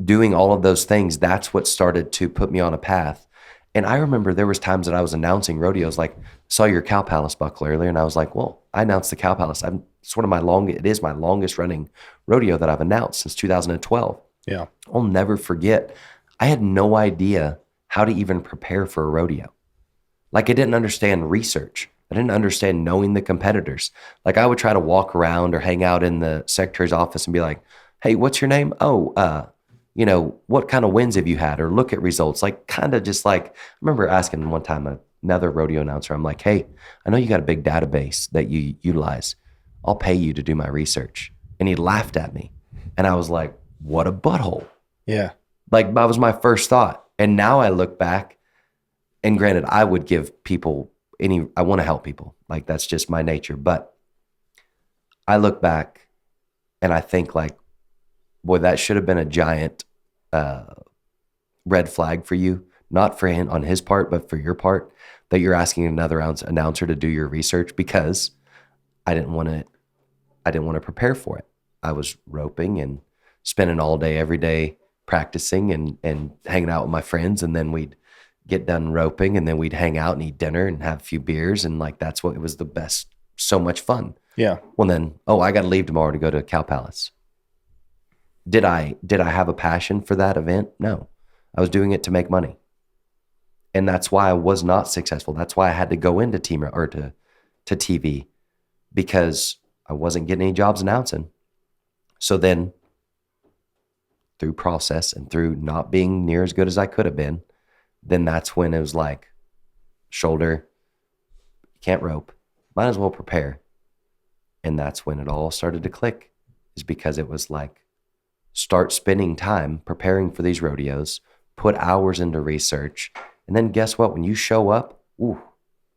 Speaker 1: doing all of those things. That's what started to put me on a path. And I remember there was times that I was announcing rodeos, like saw your Cow Palace buckle earlier, and I was like, well, I announced the Cow Palace. It is my longest running rodeo that I've announced since 2012.
Speaker 2: Yeah.
Speaker 1: I'll never forget. I had no idea how to even prepare for a rodeo. Like I didn't understand research. I didn't understand knowing the competitors. Like I would try to walk around or hang out in the secretary's office and be like, hey, what's your name? Oh, what kind of wins have you had? Or look at results. Like kind of just like, I remember asking one time another rodeo announcer, I'm like, hey, I know you got a big database that you utilize. I'll pay you to do my research. And he laughed at me. And I was like, what a butthole.
Speaker 2: Yeah.
Speaker 1: Like that was my first thought. And now I look back, and granted, I would give people I want to help people. Like that's just my nature. But I look back and I think like, boy, that should have been a giant red flag for you, not for him on his part, but for your part, that you're asking another announcer to do your research, because I didn't want to prepare for it. I was roping and spending all day, every day practicing and hanging out with my friends. And then we'd get done roping and then we'd hang out and eat dinner and have a few beers. And like, that's what it was the best. So much fun.
Speaker 2: Yeah.
Speaker 1: Well then, I got to leave tomorrow to go to Cow Palace. Did I have a passion for that event? No, I was doing it to make money. And that's why I was not successful. That's why I had to go into to TV, because I wasn't getting any jobs announcing. So then through process and through not being near as good as I could have been, then that's when it was like, shoulder, can't rope, might as well prepare. And that's when it all started to click, is because it was like, start spending time preparing for these rodeos, put hours into research. And then guess what? When you show up, ooh,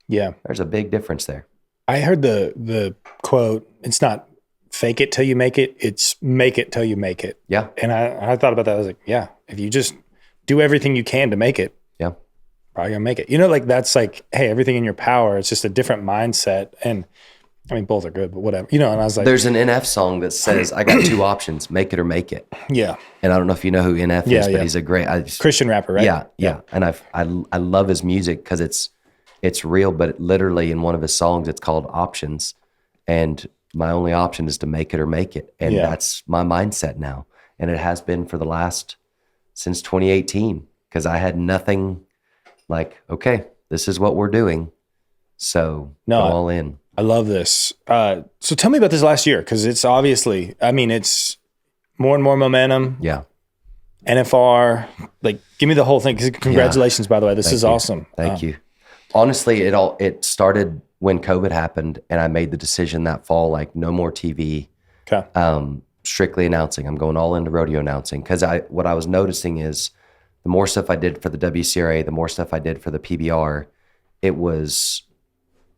Speaker 2: Yeah.
Speaker 1: there's a big difference there.
Speaker 2: I heard the quote, it's not fake it till you make it, it's make it till you make it.
Speaker 1: Yeah.
Speaker 2: And I thought about that. I was like, yeah, if you just do everything you can to make it,
Speaker 1: Yeah.
Speaker 2: probably gonna make it. You know, like that's like, hey, everything in your power. It's just a different mindset. And I mean, both are good, but whatever. You know, and I was like,
Speaker 1: There's an NF song that says, I got two options, make it or make it.
Speaker 2: yeah.
Speaker 1: And I don't know if you know who NF is, but he's a great
Speaker 2: Christian rapper, right?
Speaker 1: Yeah. And I love his music because it's real, but literally in one of his songs, it's called Options. And my only option is to make it or make it. And that's my mindset now. And it has been for since 2018, because I had nothing like, okay, this is what we're doing. So go all in.
Speaker 2: I love this. So tell me about this last year, because it's obviously, I mean, it's more and more momentum.
Speaker 1: Yeah.
Speaker 2: NFR, like give me the whole thing. Congratulations, by the way. This is awesome.
Speaker 1: Thank you. Honestly, it started when COVID happened, and I made the decision that fall, like no more TV.
Speaker 2: Okay.
Speaker 1: Strictly announcing. I'm going all into rodeo announcing, because what I was noticing is the more stuff I did for the WCRA, the more stuff I did for the PBR, it was,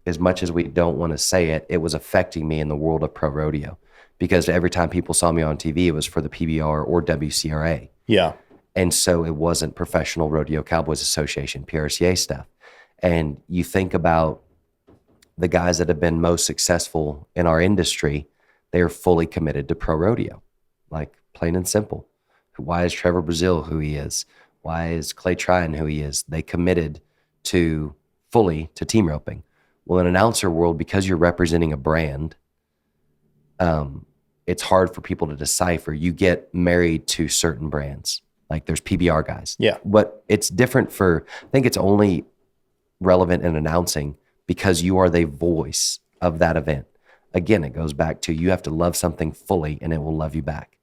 Speaker 1: as much as we don't want to say it, it was affecting me in the world of pro rodeo, because every time people saw me on TV, it was for the PBR or WCRA.
Speaker 2: Yeah.
Speaker 1: And so it wasn't Professional Rodeo Cowboys Association, PRCA stuff. And you think about the guys that have been most successful in our industry, they are fully committed to pro rodeo, like plain and simple. Why is Trevor Brazil who he is? Why is Clay Tryon who he is? They committed fully to team roping. Well, in announcer world, because you're representing a brand, it's hard for people to decipher. You get married to certain brands. Like there's PBR guys.
Speaker 2: Yeah.
Speaker 1: But it's different I think it's only relevant in announcing because you are the voice of that event. Again, it goes back to you have to love something fully and it will love you back.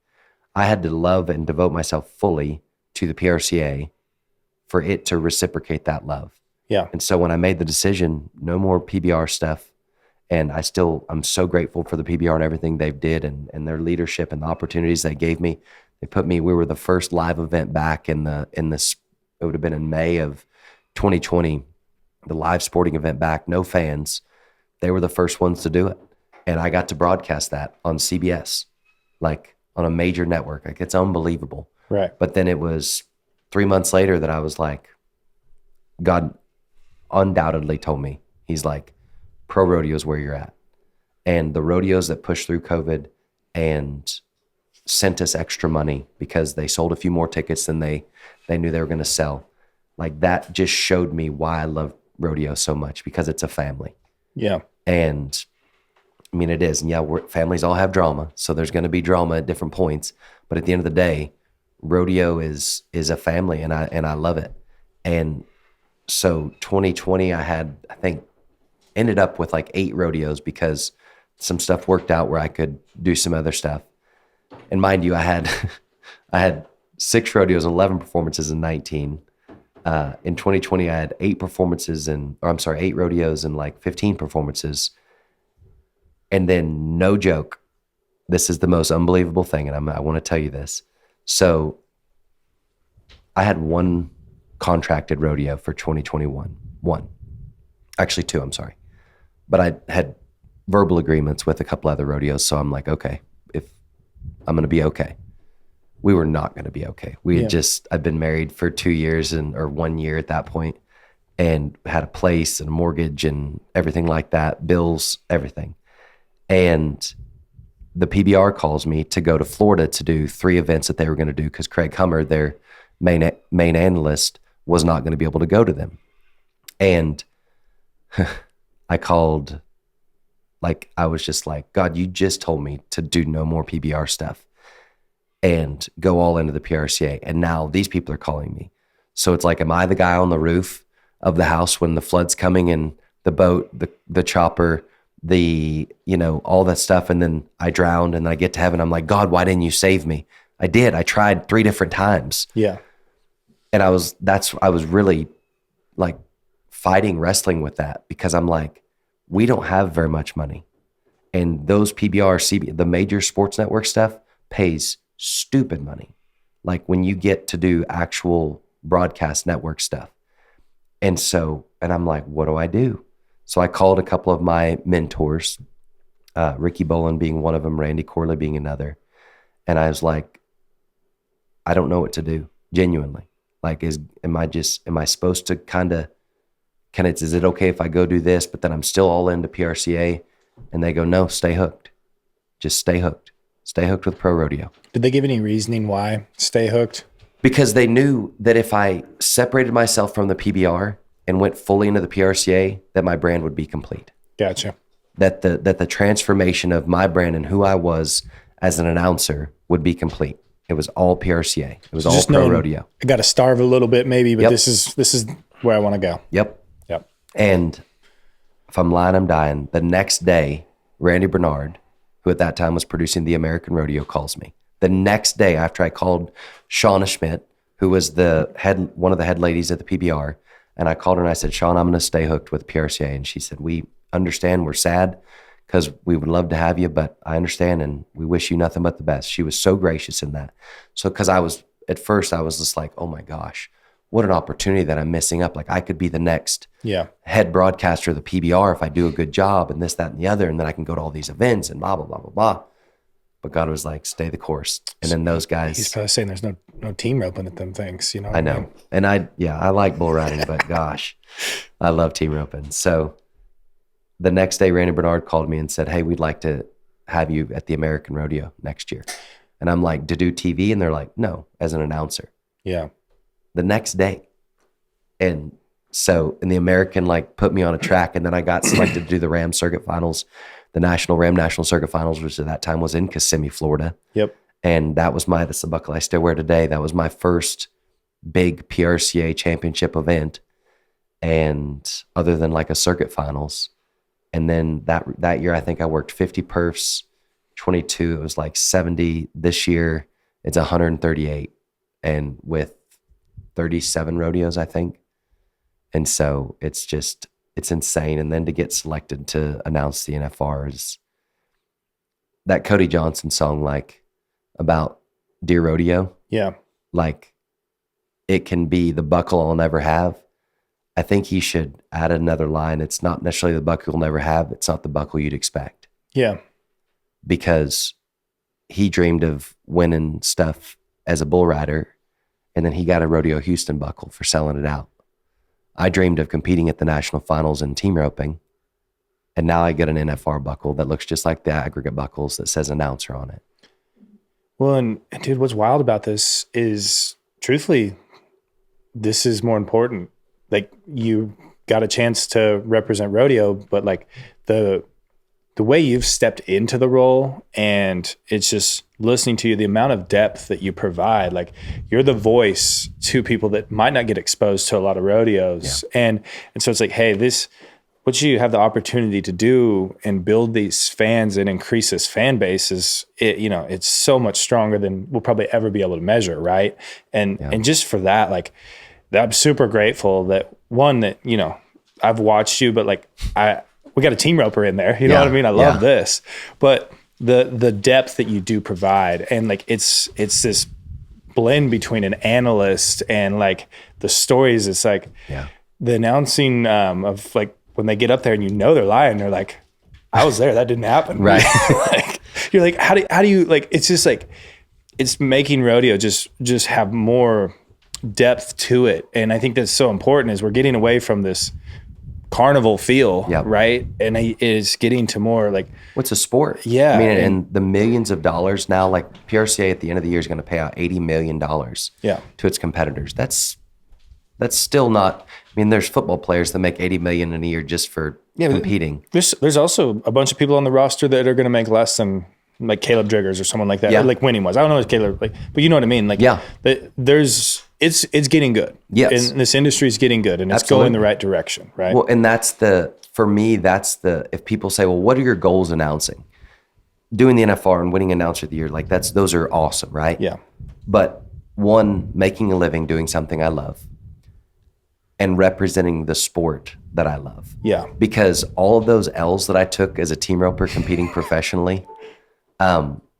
Speaker 1: I had to love and devote myself fully to the PRCA for it to reciprocate that love.
Speaker 2: Yeah.
Speaker 1: And so when I made the decision, no more PBR stuff, and I'm so grateful for the PBR and everything they've did and their leadership and the opportunities they gave me. We were the first live event back it would have been in May of 2020, the live sporting event back, no fans. They were the first ones to do it. And I got to broadcast that on CBS, like on a major network. Like it's unbelievable.
Speaker 2: Right.
Speaker 1: But then it was 3 months later that I was like, God undoubtedly told me, he's like, pro rodeo is where you're at. And the rodeos that pushed through COVID and sent us extra money because they sold a few more tickets than they knew they were going to sell. Like that just showed me why I love rodeo so much, because it's a family. Yeah. And I mean, it is. And yeah, families all have drama. So there's going to be drama at different points. But at the end of the day, rodeo is a family, and I love it. And so 2020, I think ended up with like 8 rodeos because some stuff worked out where I could do some other stuff. And mind you, I had 6 rodeos and 11 performances in 19. In 2020, I had 8 rodeos and like 15 performances. And then, no joke, this is the most unbelievable thing, and I want to tell you this. So I had 1 contracted rodeo for 2021. 1. Actually 2, I'm sorry. But I had verbal agreements with a couple other rodeos, so I'm like, okay, if I'm going to be okay. We were not going to be okay. I'd been married for 2 years or 1 year at that point, and had a place and a mortgage and everything like that, bills, everything. And the PBR calls me to go to Florida to do 3 events that they were going to do because Craig Hummer, their main analyst, was not going to be able to go to them. And I called, like, I was just like, God, you just told me to do no more PBR stuff and go all into the PRCA. And now these people are calling me. So it's like, am I the guy on the roof of the house when the flood's coming and the boat, the chopper, all that stuff, and then I drowned, and then I get to heaven, I'm like, God, why didn't you save me? I did. I tried 3 different times. Yeah. And I was really like wrestling with that, because I'm like, we don't have very much money. And those PBR, the major sports network stuff pays stupid money. Like when you get to do actual broadcast network stuff. And I'm like, what do I do? So I called a couple of my mentors, Ricky Boland being one of them, Randy Corley being another. And I was like, I don't know what to do, genuinely. Like, am I supposed to is it okay if I go do this, but then I'm still all into PRCA? And they go, no, stay hooked. Just stay hooked. Stay hooked with pro rodeo.
Speaker 2: Did they give any reasoning why stay hooked? Because
Speaker 1: they knew that if I separated myself from the PBR and went fully into the PRCA, that my brand would be complete.
Speaker 2: Gotcha.
Speaker 1: That the transformation of my brand and who I was as an announcer would be complete. It was all PRCA. It was all pro rodeo.
Speaker 2: I got to starve a little bit maybe, but this is where I want to go.
Speaker 1: Yep. And if I'm lying, I'm dying. The next day, Randy Bernard, who at that time was producing the American Rodeo, calls me. The next day after I called Shauna Schmidt, who was one of the head ladies at the PBR, and I called her and I said, Shauna, I'm going to stay hooked with PRCA. And she said, we understand, we're sad because we would love to have you, but I understand and we wish you nothing but the best. She was so gracious in that. So because at first I was just like, oh my gosh, what an opportunity that I'm missing up. Like I could be the next head broadcaster of the PBR if I do a good job and this, that, and the other. And then I can go to all these events and blah, blah, blah, blah, blah. But God was like, stay the course. And then those guys.
Speaker 2: He's probably saying there's no team roping at them things, you know?
Speaker 1: I know. And I like bull riding, but gosh, I love team roping. So the next day, Randy Bernard called me and said, hey, we'd like to have you at the American Rodeo next year. And I'm like, to do TV? And they're like, no, as an announcer.
Speaker 2: Yeah.
Speaker 1: The next day. And so in the American, like put me on a track, and then I got selected to do the Ram Circuit Finals, the Ram National Circuit Finals, which at that time was in Kissimmee, Florida.
Speaker 2: Yep.
Speaker 1: And that's the buckle I still wear today. That was my first big PRCA championship event. And other than like a circuit finals. And then that year, I think I worked 50 perfs, 22. It was like 70. This year, it's 138. And with 37 rodeos, I think. And so it's insane. And then to get selected to announce the NFR is that Cody Johnson song, like about Deer Rodeo.
Speaker 2: Yeah.
Speaker 1: Like it can be the buckle I'll never have. I think he should add another line. It's not necessarily the buckle you'll never have. It's not the buckle you'd expect.
Speaker 2: Yeah.
Speaker 1: Because he dreamed of winning stuff as a bull rider. And then he got a Rodeo Houston buckle for selling it out. I dreamed of competing at the national finals in team roping. And now I get an NFR buckle that looks just like the aggregate buckles that says announcer on it.
Speaker 2: Well, and dude, what's wild about this is truthfully, this is more important. Like you got a chance to represent rodeo, but like the way you've stepped into the role, and it's just listening to you, the amount of depth that you provide, like you're the voice to people that might not get exposed to a lot of rodeos. Yeah. And so it's like, hey, what you have the opportunity to do and build these fans and increase this fan base it's so much stronger than we'll probably ever be able to measure. Right. And just for that, like, I'm super grateful that I've watched you, but like we got a team roper in there. You know what I mean? I love this, but the depth that you do provide, and like it's this blend between an analyst and like the stories. It's like the announcing of like when they get up there and they're lying. They're like, I was there. That didn't happen.
Speaker 1: Right.
Speaker 2: Like, you're like, how do you like? It's just like it's making rodeo just have more depth to it. And I think that's so important is we're getting away from this carnival feel, right? And it is getting to more like
Speaker 1: what's a sport?
Speaker 2: Yeah.
Speaker 1: I mean, and the millions of dollars now, like PRCA at the end of the year is going to pay out $80 million to its competitors. That's still not, I mean, there's football players that make $80 million in a year just for competing.
Speaker 2: There's also a bunch of people on the roster that are going to make less than like Caleb Driggers or someone like that, or like Winning was. I don't know if Caleb, like, but you know what I mean? Like, it's getting good.
Speaker 1: Yes.
Speaker 2: And this industry is getting good, and it's going the right direction, right?
Speaker 1: Well, and for me, if people say, well, what are your goals announcing? Doing the NFR and winning announcer of the year, like those are awesome, right?
Speaker 2: Yeah.
Speaker 1: But one, making a living doing something I love and representing the sport that I love.
Speaker 2: Yeah.
Speaker 1: Because all of those L's that I took as a team roper competing professionally,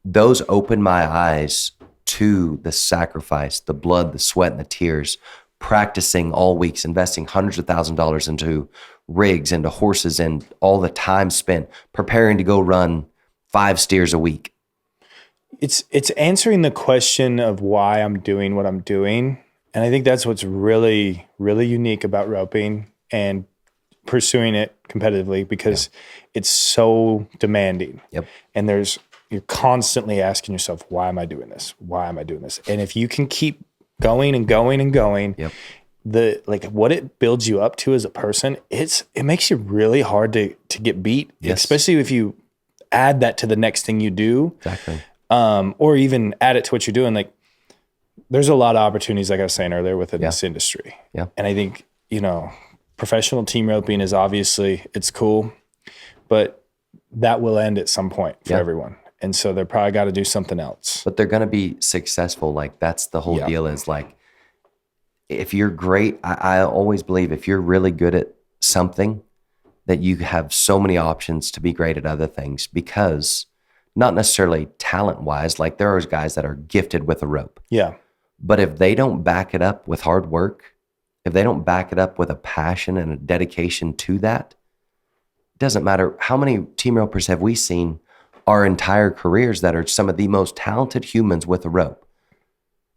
Speaker 1: those opened my eyes to the sacrifice, the blood, the sweat, and the tears practicing all weeks, investing hundreds of thousands of dollars into rigs, into horses, and all the time spent preparing to go run 5 steers a week.
Speaker 2: It's answering the question of why I'm doing what I'm doing. And I think that's what's really, really unique about roping and pursuing it competitively, because it's so demanding.
Speaker 1: Yep.
Speaker 2: And you're constantly asking yourself, why am I doing this? Why am I doing this? And if you can keep going and going and going, what it builds you up to as a person, it makes you really hard to get beat, especially if you add that to the next thing you do.
Speaker 1: Exactly.
Speaker 2: Or even add it to what you're doing. Like, there's a lot of opportunities, like I was saying earlier, within this industry.
Speaker 1: Yeah.
Speaker 2: And I think, professional team roping is obviously, it's cool, but that will end at some point for everyone. And so they're probably got to do something else.
Speaker 1: But they're going to be successful. Like, that's the whole deal, is like, if you're great, I always believe if you're really good at something, that you have so many options to be great at other things, because not necessarily talent-wise, like there are guys that are gifted with a rope.
Speaker 2: Yeah.
Speaker 1: But if they don't back it up with hard work, if they don't back it up with a passion and a dedication to that, it doesn't matter how many team ropers have we seen our entire careers that are some of the most talented humans with a rope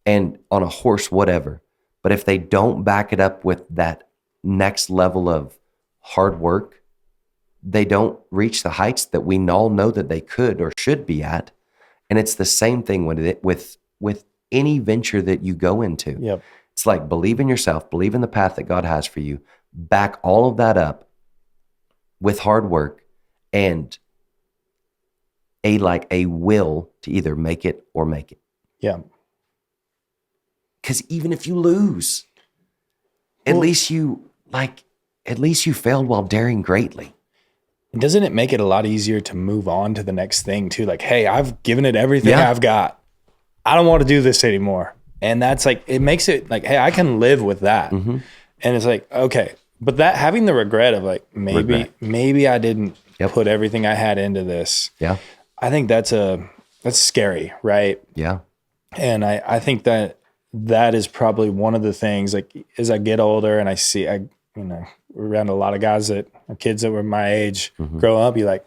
Speaker 1: and on a horse, whatever. But if they don't back it up with that next level of hard work, they don't reach the heights that we all know that they could or should be at. And it's the same thing with any venture that you go into.
Speaker 2: Yep.
Speaker 1: It's like, believe in yourself, believe in the path that God has for you, back all of that up with hard work and a will to either make it or make it.
Speaker 2: Yeah.
Speaker 1: Because even if you lose, at least you failed while daring greatly.
Speaker 2: Doesn't it make it a lot easier to move on to the next thing too? Like, hey, I've given it everything I've got. I don't want to do this anymore. And that's like, it makes it like, hey, I can live with that. Mm-hmm. And it's like, okay, but that having the regret of like, maybe I didn't put everything I had into this. Yeah. I think that's scary. Right.
Speaker 1: Yeah.
Speaker 2: And I think that is probably one of the things, like, as I get older and I see, we're around a lot of guys that are kids that were my age, grow up, you're like,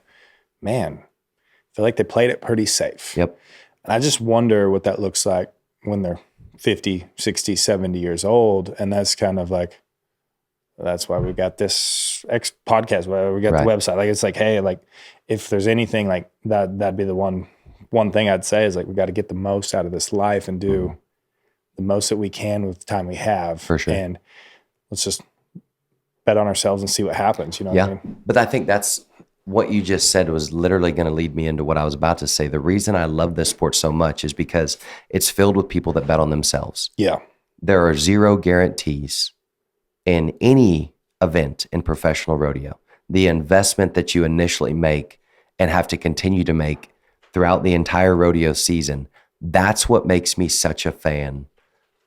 Speaker 2: man, I feel like they played it pretty safe. Yep. And I just wonder what that looks like when they're 50, 60, 70 years old. And that's kind of like, that's why we got this podcast, why we got the website. Like, it's like, hey, like, if there's anything like that'd be the one thing I'd say is like, we got to get the most out of this life and do the most that we can with the time we have. For sure. And let's just bet on ourselves and see what happens. You know what I mean? But
Speaker 1: I think that's what you just said was literally going to lead me into what I was about to say. The reason I love this sport so much is because it's filled with people that bet on themselves. Yeah. There are 0 guarantees in any event in professional rodeo. The investment that you initially make and have to continue to make throughout the entire rodeo season, that's what makes me such a fan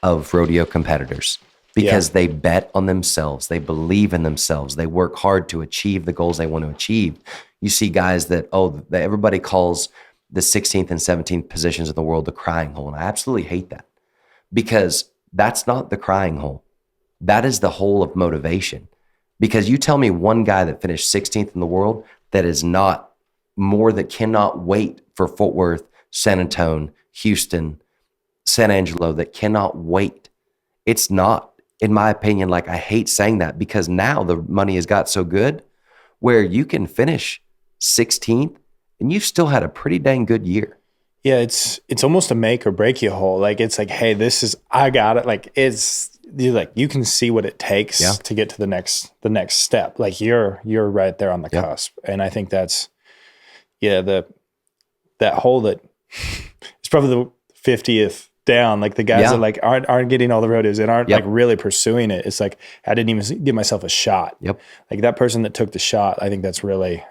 Speaker 1: of rodeo competitors. Because they bet on themselves. They believe in themselves. They work hard to achieve the goals they want to achieve. You see guys that everybody calls the 16th and 17th positions in the world the crying hole. And I absolutely hate that, because that's not the crying hole. That is the hole of motivation. Because you tell me one guy that finished 16th in the world that is not more, that cannot wait for Fort Worth, San Antonio, Houston, San Angelo, that cannot wait. It's not. In my opinion, like, I hate saying that, because now the money has got so good where you can finish 16th and you've still had a pretty dang good year.
Speaker 2: Yeah, it's almost a make or break you hole. Like, it's like, hey, I got it. Like, you can see what it takes to get to the next step. Like, you're right there on the cusp. And I think that's, that hole that is probably the 50th down, like the guys that like aren't getting all the rodeos and aren't like really pursuing it. It's like, I didn't even give myself a shot. Yep. Like, that person that took the shot, I think that's really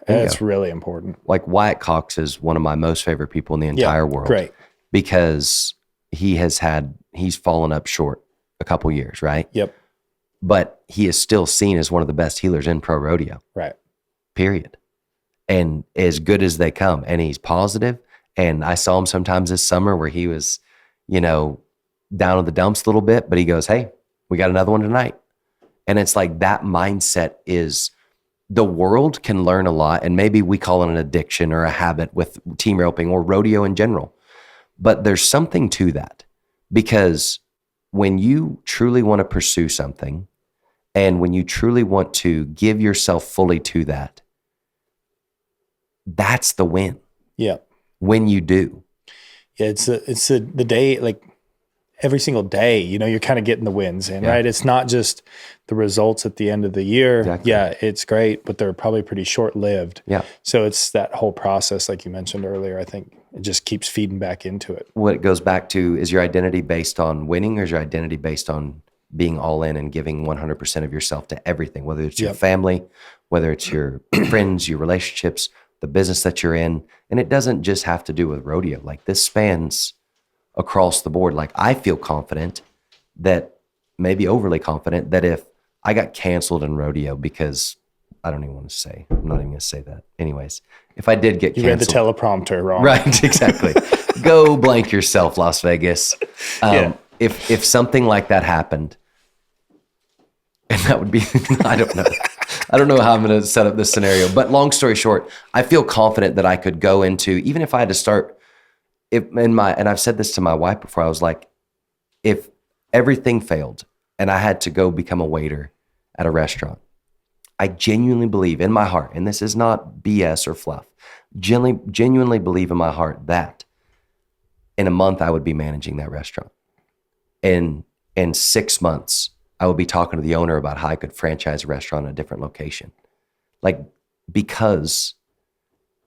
Speaker 2: important.
Speaker 1: Like, Wyatt Cox is one of my most favorite people in the entire world.
Speaker 2: Great.
Speaker 1: Because he's fallen up short a couple years, right? Yep. But he is still seen as one of the best healers in pro rodeo. Right. Period. And as good as they come. And he's positive. And I saw him sometimes this summer where he was, down in the dumps a little bit, but he goes, hey, We got another one tonight. And it's like that mindset is the world can learn a lot. And maybe we call it an addiction or a habit with team roping or rodeo in general. But there's something to that, because when you truly want to pursue something and when you truly want to give yourself fully to that, that's the win.
Speaker 2: Yeah.
Speaker 1: When you do.
Speaker 2: Yeah. It's the day, like every single day, you know, you're kind of getting the wins in, right? It's not just the results at the end of the year.
Speaker 1: Exactly.
Speaker 2: Yeah, it's great, but they're probably pretty short-lived.
Speaker 1: Yeah.
Speaker 2: So it's that whole process, like you mentioned earlier. I think it just keeps feeding back into it.
Speaker 1: What it goes back to is your identity based on winning, or is your identity based on being all in and giving 100% of yourself to everything, whether it's your family, whether it's your friends, your relationships, the business that you're in. And it doesn't just have to do with rodeo. Like this spans across the board. Like I feel confident that, maybe overly confident, that if I got canceled in rodeo because I don't even want to say, I'm not even going to say that. Anyways, if I did get canceled.
Speaker 2: You read the teleprompter wrong.
Speaker 1: Right, exactly. Go blank yourself, Las Vegas. If something like that happened, and that would be, I don't know. I don't know how I'm going to set up this scenario, but long story short, I feel confident that I could go into, even if I had to start, and I've said this to my wife before, I was like, if everything failed and I had to go become a waiter at a restaurant, I genuinely believe in my heart, and this is not BS or fluff, genuinely believe in my heart that in a month I would be managing that restaurant. In 6 months, I would be talking to the owner about how I could franchise a restaurant in a different location. Like, because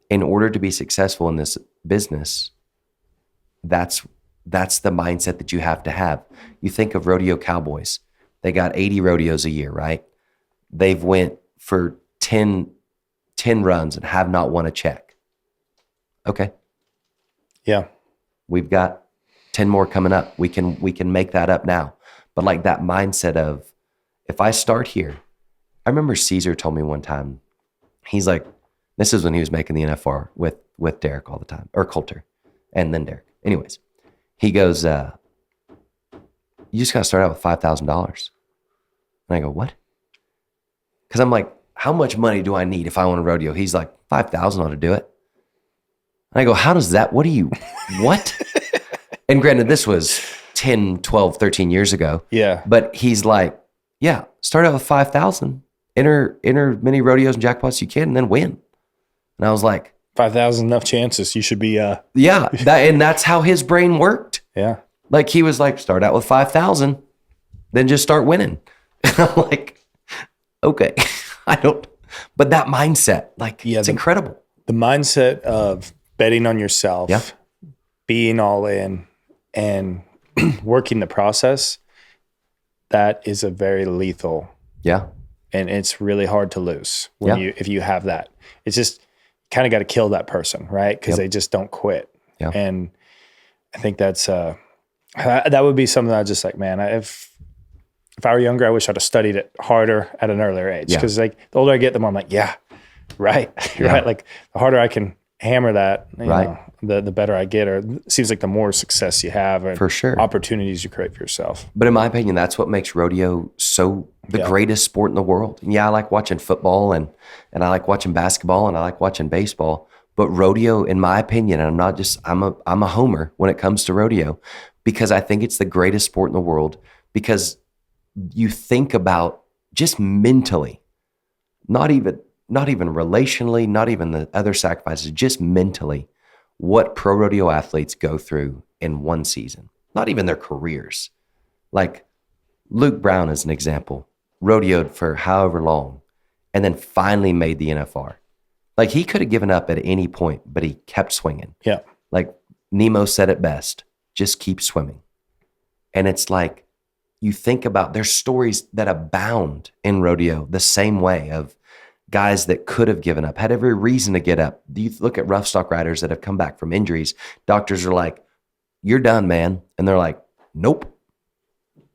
Speaker 1: in order to be successful in this business, that's the mindset that you have to have. You think of rodeo cowboys. They got 80 rodeos a year, right? They've went for 10 runs and have not won a check. Okay.
Speaker 2: Yeah.
Speaker 1: We've got 10 more coming up. We can make that up now. But like that mindset of, if I start here, I remember Caesar told me one time, he's like, this is when he was making the NFR with Derek all the time, or Coulter, and then Derek. Anyways, he goes, you just got to start out with $5,000. And I go, what? Because I'm like, how much money do I need if I want a rodeo? He's like, 5,000 ought to do it. And I go, how does that, what? And granted, this was 10, 12, 13 years ago.
Speaker 2: Yeah.
Speaker 1: But he's like, yeah, start out with 5,000, enter many rodeos and jackpots you can, and then win. And I was like,
Speaker 2: 5,000 enough chances. You should be,
Speaker 1: yeah. And that's how his brain worked.
Speaker 2: Yeah.
Speaker 1: Like he was like, start out with 5,000, then just start winning. And I'm like, okay, but that mindset, like, it's incredible.
Speaker 2: The mindset of betting on yourself, being all in, and working the process, that is a very lethal.
Speaker 1: Yeah.
Speaker 2: And it's really hard to lose if you have that. It's just kind of got to kill that person, right? Because they just don't quit.
Speaker 1: Yeah.
Speaker 2: And I think that's that would be something that I just like, man, if I were younger, I wish I'd have studied it harder at an earlier age. Because like the older I get, the more I'm like, right. Like the harder I can hammer that, you know, the better I get, or it seems like the more success you have, and
Speaker 1: for sure,
Speaker 2: opportunities you create for yourself.
Speaker 1: But in my opinion, that's what makes rodeo the greatest sport in the world. And yeah, I like watching football and I like watching basketball and I like watching baseball, but rodeo, in my opinion, and I'm a homer when it comes to rodeo, because I think it's the greatest sport in the world, because you think about just mentally, not even relationally, not even the other sacrifices, just mentally, what pro rodeo athletes go through in one season, not even their careers. Like Luke Brown is an example, rodeoed for however long and then finally made the NFR. Like he could have given up at any point, but he kept swinging.
Speaker 2: Yeah.
Speaker 1: Like Nemo said it best, just keep swimming. And it's like, you think about, there's stories that abound in rodeo the same way, of guys that could have given up, had every reason to get up. You look at rough stock riders that have come back from injuries. Doctors are like, you're done, man. And they're like, nope.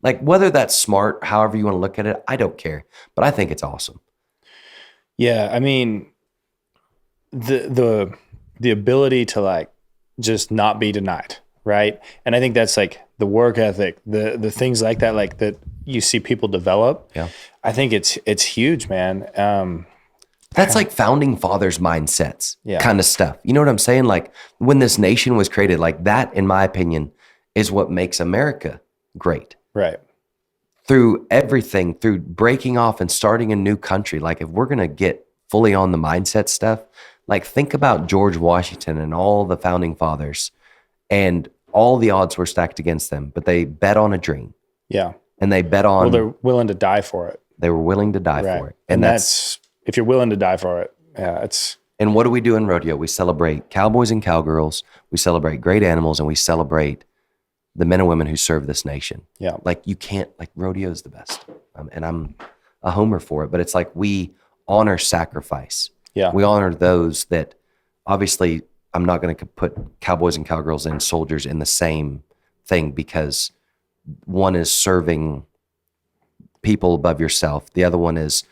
Speaker 1: Like, whether that's smart, however you want to look at it, I don't care. But I think it's awesome.
Speaker 2: Yeah. I mean, the ability to like just not be denied. Right. And I think that's like the work ethic, the things like that, like that you see people develop.
Speaker 1: Yeah.
Speaker 2: I think it's huge, man.
Speaker 1: That's like founding fathers mindsets
Speaker 2: Yeah.
Speaker 1: kind of stuff. You know what I'm saying? Like when this nation was created, like that, in my opinion, is what makes America great.
Speaker 2: Right.
Speaker 1: Through everything, through breaking off and starting a new country. Like if we're going to get fully on the mindset stuff, like think about George Washington and all the founding fathers, and all the odds were stacked against them, but they bet on a dream.
Speaker 2: Yeah.
Speaker 1: And they bet on,
Speaker 2: Well, they're willing to die for it.
Speaker 1: they were willing to die
Speaker 2: Right.
Speaker 1: for it.
Speaker 2: And that's, if you're willing to die for it, yeah, it's.
Speaker 1: And what do we do in rodeo? We celebrate cowboys and cowgirls. We celebrate great animals, and we celebrate the men and women who serve this nation.
Speaker 2: Yeah.
Speaker 1: Like you can't, like rodeo is the best. And I'm a homer for it, but it's like we honor sacrifice.
Speaker 2: Yeah.
Speaker 1: We honor those that, obviously I'm not going to put cowboys and cowgirls and soldiers in the same thing, because one is serving people above yourself. The other one is,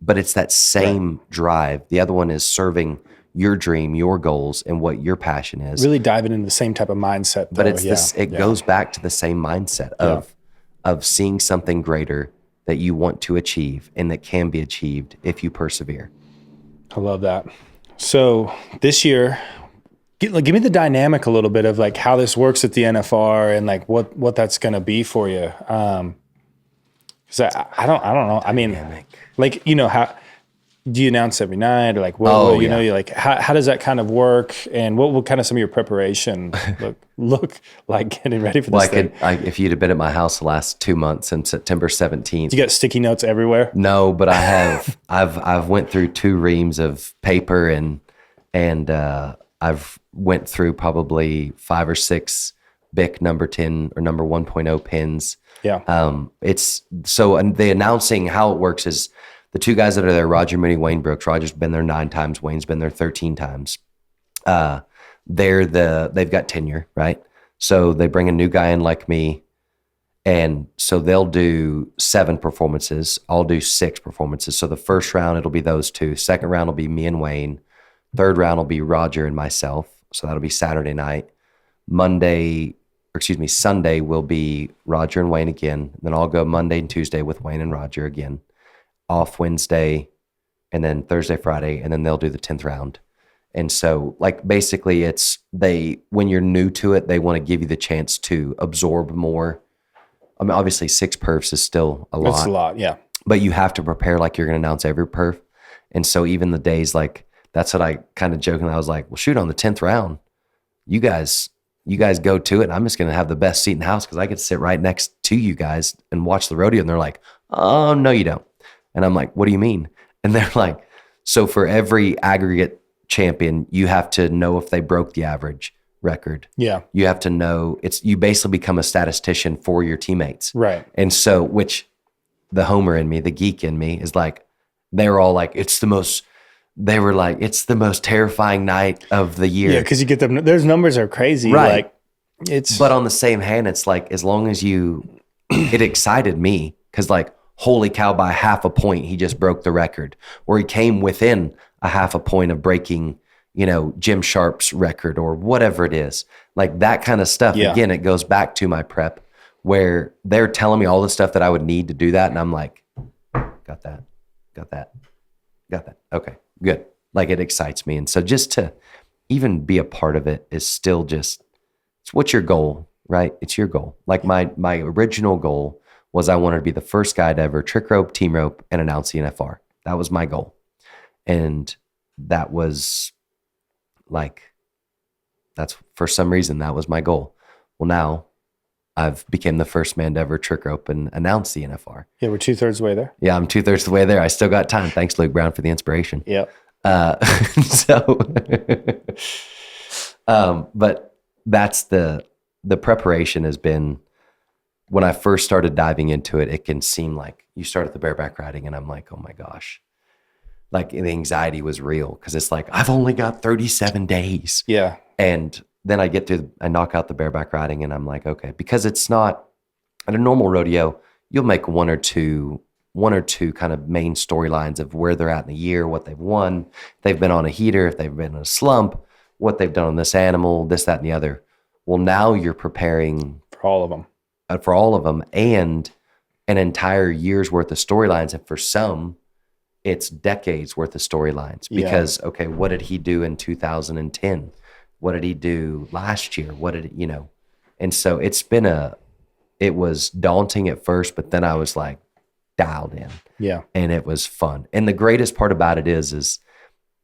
Speaker 1: but it's that same drive. The other one is serving your dream, your goals, and what your passion is.
Speaker 2: Really diving into the same type of mindset, though.
Speaker 1: But it's this, it goes back to the same mindset of seeing something greater that you want to achieve and that can be achieved if you persevere.
Speaker 2: I love that. So this year, give me the dynamic a little bit of like how this works at the NFR and like what that's going to be for you. Cause I don't know. I mean, like, you know, how do you announce every night or like, what you know, you're like, how does that kind of work? And what will kind of some of your preparation look like getting ready for this thing?
Speaker 1: If you'd have been at my house the last 2 months since September 17th.
Speaker 2: You got sticky notes everywhere?
Speaker 1: No, but I have, I've went through 2 reams of paper and I've went through probably 5 or 6 Bic number 10 or number 1.0 pins.
Speaker 2: Yeah.
Speaker 1: It's so, and the announcing, how it works is the 2 guys that are there, Roger Mooney, Wayne Brooks. Roger's been there 9 times. Wayne's been there 13 times. They've got tenure, right? So they bring a new guy in like me. And so they'll do 7 performances. I'll do 6 performances. So the first round, it'll be those 2. Second round will be me and Wayne. Third round will be Roger and myself. So that'll be Saturday night. Sunday will be Roger and Wayne again. Then I'll go Monday and Tuesday with Wayne and Roger again. Off Wednesday, and then Thursday, Friday, and then they'll do the 10th round. And so, like, basically it's when you're new to it, they want to give you the chance to absorb more. I mean, obviously 6 perfs is still a lot.
Speaker 2: That's a lot, yeah.
Speaker 1: But you have to prepare like you're going to announce every perf. And so even the days, like, that's what I kind of jokingly, I was like, well, shoot, on the 10th round, you guys go to it. And I'm just going to have the best seat in the house because I get to sit right next to you guys and watch the rodeo. And they're like, oh, no, you don't. And I'm like, what do you mean? And they're like, so for every aggregate champion, you have to know if they broke the average record.
Speaker 2: Yeah.
Speaker 1: You have to know, you basically become a statistician for your teammates.
Speaker 2: Right.
Speaker 1: And so, which the homer in me, the geek in me is like, they were all like, it's the most terrifying night of the year.
Speaker 2: Yeah. Cause you get them, those numbers are crazy.
Speaker 1: Right.
Speaker 2: Like
Speaker 1: but on the same hand, it's like, as long as it excited me. Cause like, holy cow, by half a point, he just broke the record, or he came within a half a point of breaking, Jim Sharp's record or whatever it is. Like that kind of stuff.
Speaker 2: Yeah.
Speaker 1: Again, it goes back to my prep where they're telling me all the stuff that I would need to do that. And I'm like, got that. Okay, good. Like it excites me. And so just to even be a part of it is still just, what's your goal, right? It's your goal. Like my original goal was I wanted to be the first guy to ever trick rope, team rope, and announce the NFR. That was my goal. And that was that's for some reason, that was my goal. Well, now I've became the first man to ever trick rope and announce the NFR.
Speaker 2: Yeah, we're 2/3 the way there.
Speaker 1: Yeah, I'm 2/3 the way there. I still got time. Thanks, Luke Brown, for the inspiration.
Speaker 2: Yeah.
Speaker 1: But that's the preparation has been, when I first started diving into it, it can seem like you start at the bareback riding and I'm like, oh my gosh, like the anxiety was real. Cause it's like, I've only got 37 days.
Speaker 2: Yeah.
Speaker 1: And then I knock out the bareback riding and I'm like, okay, because it's not at a normal rodeo, you'll make one or two kind of main storylines of where they're at in the year, what they've won, if they've been on a heater, if they've been in a slump, what they've done on this animal, this, that, and the other. Well, now you're preparing
Speaker 2: for all of them.
Speaker 1: And an entire year's worth of storylines. And for some, it's decades worth of storylines because, okay, what did he do in 2010? What did he do last year? What did, and so it was daunting at first, but then I was like dialed in.
Speaker 2: Yeah.
Speaker 1: And it was fun. And the greatest part about it is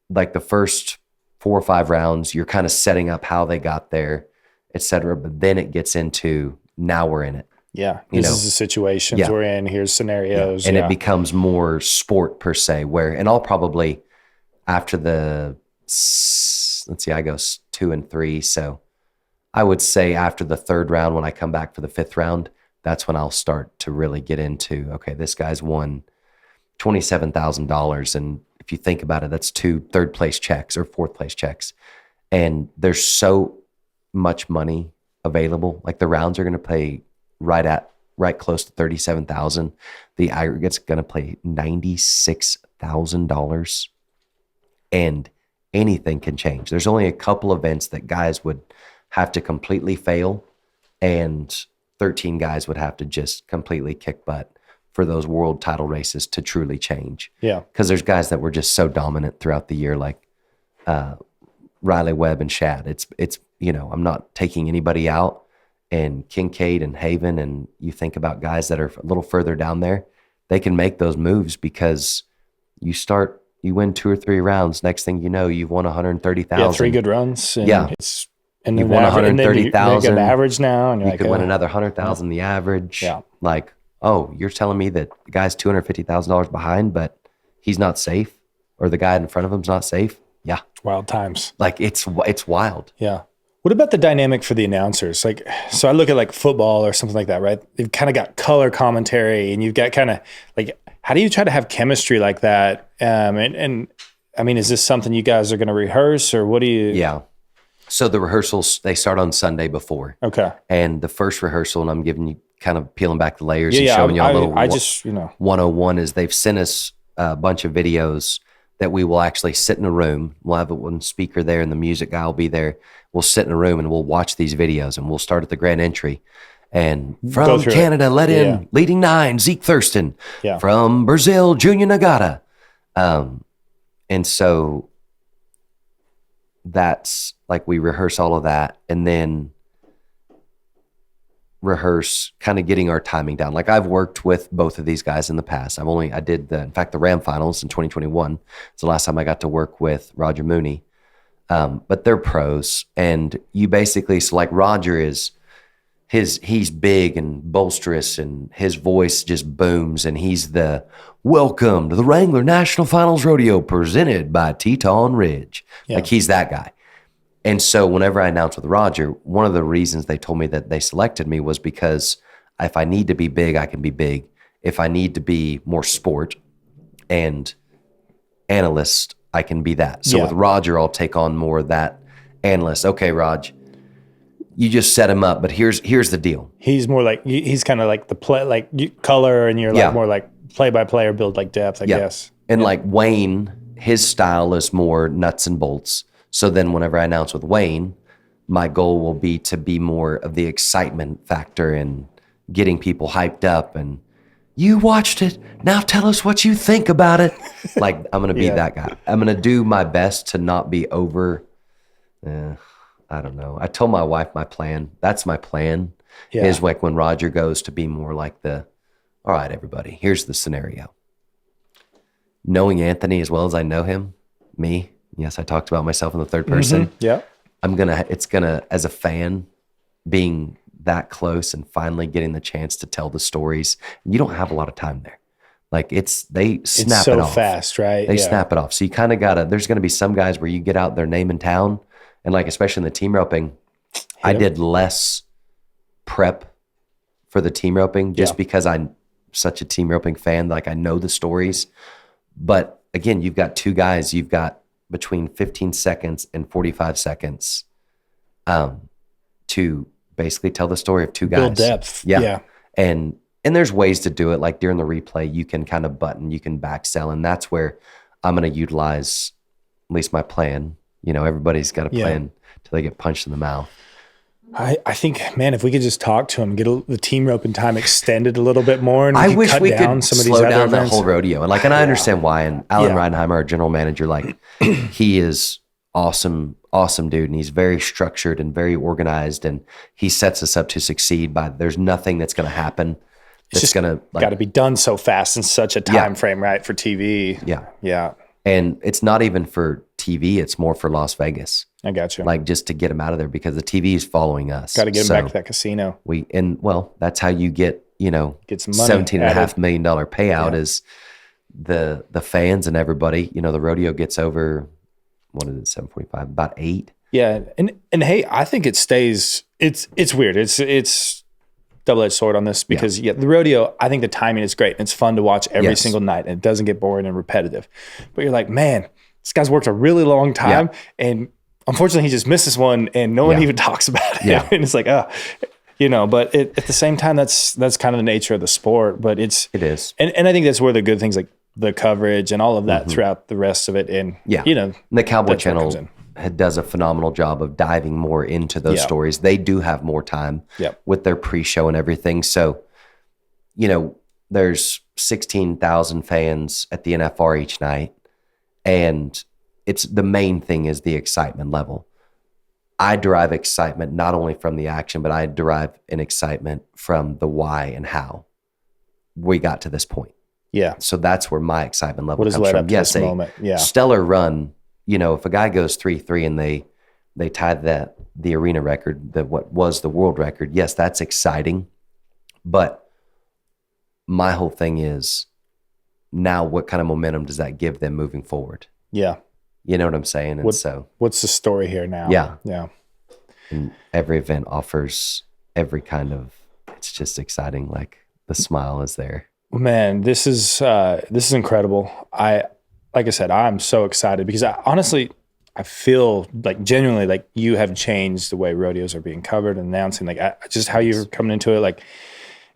Speaker 1: like the first 4 or 5 rounds, you're kind of setting up how they got there, et cetera. But then it gets into, now we're in it.
Speaker 2: Yeah. This is the situations we're in. Here's scenarios.
Speaker 1: And it becomes more sport per se, and I'll probably, after I go 2 and 3. So I would say after the 3rd round, when I come back for the 5th round, that's when I'll start to really get into, okay, this guy's won $27,000. And if you think about it, that's 2 third place checks or 4th place checks. And there's so much money available. Like the rounds are going to pay right close to $37,000. The aggregate's going to pay $96,000. And anything can change. There's only a couple events that guys would have to completely fail, and 13 guys would have to just completely kick butt for those world title races to truly change.
Speaker 2: Yeah.
Speaker 1: Because there's guys that were just so dominant throughout the year, like Riley Webb and Shad. It's I'm not taking anybody out, and Kincaid and Haven, and you think about guys that are a little further down there, they can make those moves because you win 2 or 3 rounds. Next thing you know, you've won 130,000.
Speaker 2: Yeah, 3 good runs. And
Speaker 1: and you've won 130,000.
Speaker 2: The average now, and
Speaker 1: you could win another 100,000. The average.
Speaker 2: Yeah.
Speaker 1: Like, oh, you're telling me that the guy's $250,000 behind, but he's not safe, or the guy in front of him's not safe. Yeah.
Speaker 2: Wild times.
Speaker 1: Like it's wild.
Speaker 2: Yeah. What about the dynamic for the announcers? Like, so I look at like football or something like that, right? You've kind of got color commentary, and you've got kind of like, how do you try to have chemistry like that? And I mean, is this something you guys are going to rehearse, or what do you?
Speaker 1: Yeah. So the rehearsals, they start on Sunday before.
Speaker 2: Okay.
Speaker 1: And the first rehearsal, and I'm giving you kind of peeling back the layers and showing you a little 101 is they've sent us a bunch of videos that we will actually sit in a room. We'll have one speaker there, and the music guy will be there. We'll sit in a room and we'll watch these videos, and we'll start at the grand entry. And from Canada, let in leading 9, Zeke Thurston.
Speaker 2: Yeah.
Speaker 1: From Brazil, Junior Nagata. And so that's like, we rehearse all of that, and then rehearse kind of getting our timing down. Like, I've worked with both of these guys in the past. I did the Ram finals in 2021. It's the last time I got to work with Roger Mooney. But they're pros, and you basically, so like Roger he's big and bolsterous, and his voice just booms, and he's the welcome to the Wrangler National Finals Rodeo presented by Teton Ridge. Yeah. Like, he's that guy. And so whenever I announced with Roger, one of the reasons they told me that they selected me was because if I need to be big, I can be big. If I need to be more sport and analyst, I can be that. So with Roger, I'll take on more of that analyst. Okay, Raj, you just set him up, but here's the deal.
Speaker 2: He's more like, he's kind of like the play, like color, and you're like more like play by play or build like depth, I guess.
Speaker 1: And like Wayne, his style is more nuts and bolts. So then whenever I announce with Wayne, my goal will be to be more of the excitement factor and getting people hyped up, and you watched it, now tell us what you think about it. Like, I'm going to be that guy. I'm going to do my best to not be over, I don't know. I told my wife my plan. That's my plan, is like when Roger goes to be more like all right, everybody, here's the scenario. Knowing Anthony as well as I know him, yes, I talked about myself in the third person.
Speaker 2: Mm-hmm. Yeah.
Speaker 1: It's gonna, as a fan, being that close and finally getting the chance to tell the stories, you don't have a lot of time there. Like, they snap it off.
Speaker 2: So fast, right?
Speaker 1: They snap it off. So you kind of there's gonna be some guys where you get out their name in town, and like, especially in the team roping, I did less prep for the team roping just because I'm such a team roping fan. Like, I know the stories, but again, you've got 2 guys, you've got between 15 seconds and 45 seconds to basically tell the story of 2 guys.
Speaker 2: Build depth.
Speaker 1: Yeah. And there's ways to do it. Like, during the replay, you can kind of you can back sell, and that's where I'm going to utilize, at least my plan. Everybody's got a plan till they get punched in the mouth.
Speaker 2: I think, man, if we could just talk to him, get the team roping time extended a little bit more, and
Speaker 1: I wish
Speaker 2: cut
Speaker 1: we
Speaker 2: down
Speaker 1: could
Speaker 2: some of these
Speaker 1: slow
Speaker 2: other
Speaker 1: down that
Speaker 2: events.
Speaker 1: whole rodeo. And I understand why. And Alan Reinheimer, our general manager, like he is awesome dude. And he's very structured and very organized. And he sets us up to succeed by there's nothing that's going to happen.
Speaker 2: It's just going to got to be done so fast in such a time frame, right? For TV.
Speaker 1: Yeah.
Speaker 2: Yeah.
Speaker 1: And it's not even for TV. It's more for Las Vegas.
Speaker 2: I got you.
Speaker 1: Like just to get them out of there because the TV is following us.
Speaker 2: Got to get them back to that casino.
Speaker 1: That's how you get,
Speaker 2: get some money.
Speaker 1: $17.5 million payout is the fans and everybody. The rodeo gets over, what is it, 745, about 8.
Speaker 2: Yeah. And hey, I think it stays, it's weird. It's double-edged sword on this because the rodeo, I think the timing is great and it's fun to watch every single night and it doesn't get boring and repetitive. But you're like, man, this guy's worked a really long time and unfortunately he just missed this one and no one even talks about it. Yeah. And it's like, but at the same time, that's kind of the nature of the sport, but it is. And I think that's where the good things like the coverage and all of that throughout the rest of it. And,
Speaker 1: the Cowboy Channel does a phenomenal job of diving more into those stories. They do have more time with their pre-show and everything. So, there's 16,000 fans at the NFR each night. And it's the main thing is the excitement level. I derive excitement not only from the action, but I derive an excitement from the why and how we got to this point. Yeah. So that's where my excitement level comes from. Yes, a moment. Stellar run. If a guy goes 3-3 and they tied the arena record, what was the world record, yes, that's exciting. But my whole thing is now what kind of momentum does that give them moving forward? Yeah. You know what I'm saying? And
Speaker 2: what's the story here now?
Speaker 1: Yeah. Yeah. And every event offers every kind of, it's just exciting. Like the smile is there.
Speaker 2: Man, this is incredible. Like I said, I'm so excited because I feel like genuinely like you have changed the way rodeos are being covered and announcing, like just how you're coming into it. Like,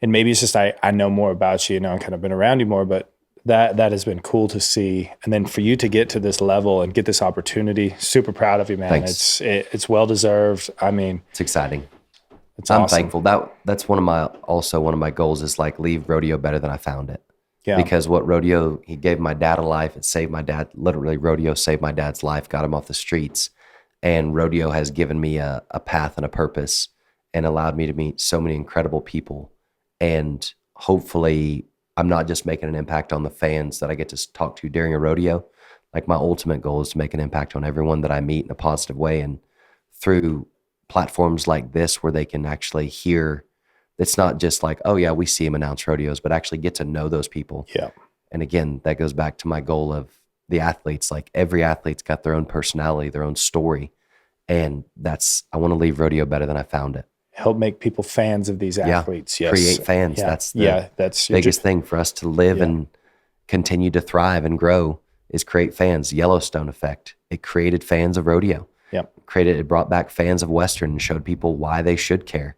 Speaker 2: and maybe it's just, I know more about you, and kind of been around you more, but that has been cool to see. And then for you to get to this level and get this opportunity, super proud of you, man. Thanks. It's well-deserved. I mean,
Speaker 1: it's exciting.
Speaker 2: I'm
Speaker 1: awesome. Thankful. That's one of my goals is like leave rodeo better than I found it. Yeah. Because what rodeo, he gave my dad a life. It saved my dad. Literally, rodeo saved my dad's life, got him off the streets. And rodeo has given me a path and a purpose and allowed me to meet so many incredible people. And hopefully I'm not just making an impact on the fans that I get to talk to during a rodeo. Like my ultimate goal is to make an impact on everyone that I meet in a positive way. And through platforms like this where they can actually hear, it's not just like, oh yeah, we see them announce rodeos, but actually get to know those people. Yeah. And again, that goes back to my goal of the athletes. Like every athlete's got their own personality, their own story. And I want to leave rodeo better than I found it.
Speaker 2: Help make people fans of these athletes.
Speaker 1: Yes. Create fans. Yeah. That's the biggest thing for us to live and continue to thrive and grow is create fans. Yellowstone effect. It created fans of rodeo. Yep. It brought back fans of Western and showed people why they should care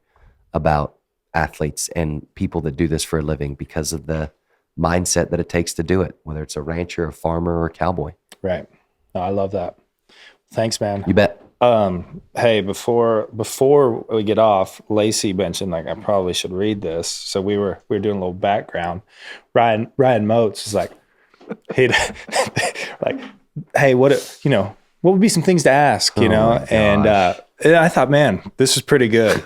Speaker 1: about athletes and people that do this for a living because of the mindset that it takes to do it, whether it's a rancher, a farmer, or a cowboy.
Speaker 2: Right. No, I love that. Thanks, man.
Speaker 1: You bet.
Speaker 2: Hey, before we get off, Lacey mentioned like I probably should read this. So we were doing a little background. Ryan Motes is like, hey, what would be some things to ask, and I thought, man, this is pretty good.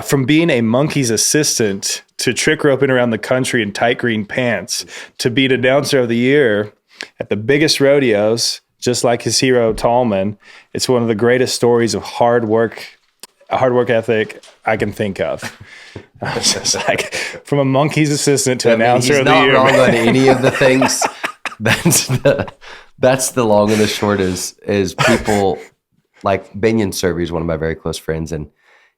Speaker 2: From being a monkey's assistant to trick roping around the country in tight green pants to being announcer of the year at the biggest rodeos, just like his hero Tallman, it's one of the greatest stories of hard work ethic I can think of. I was just like, from a monkey's assistant to announcer of the year.
Speaker 1: He's not wrong on any of the things. That's the long and the short is people like Binion Serby is one of my very close friends, and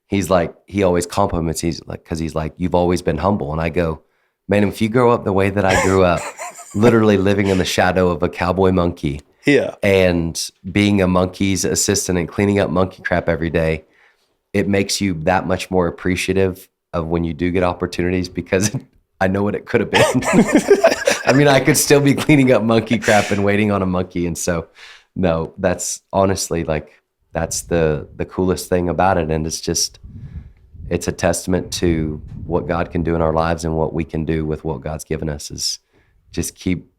Speaker 1: he's like, he always compliments. He's like, because he's like, you've always been humble, and I go, man, if you grow up the way that I grew up, literally living in the shadow of a cowboy monkey. Yeah. And being a monkey's assistant and cleaning up monkey crap every day, it makes you that much more appreciative of when you do get opportunities because I know what it could have been. I mean, I could still be cleaning up monkey crap and waiting on a monkey. And so, no, that's honestly like, that's the coolest thing about it. And it's a testament to what God can do in our lives and what we can do with what God's given us, is just keep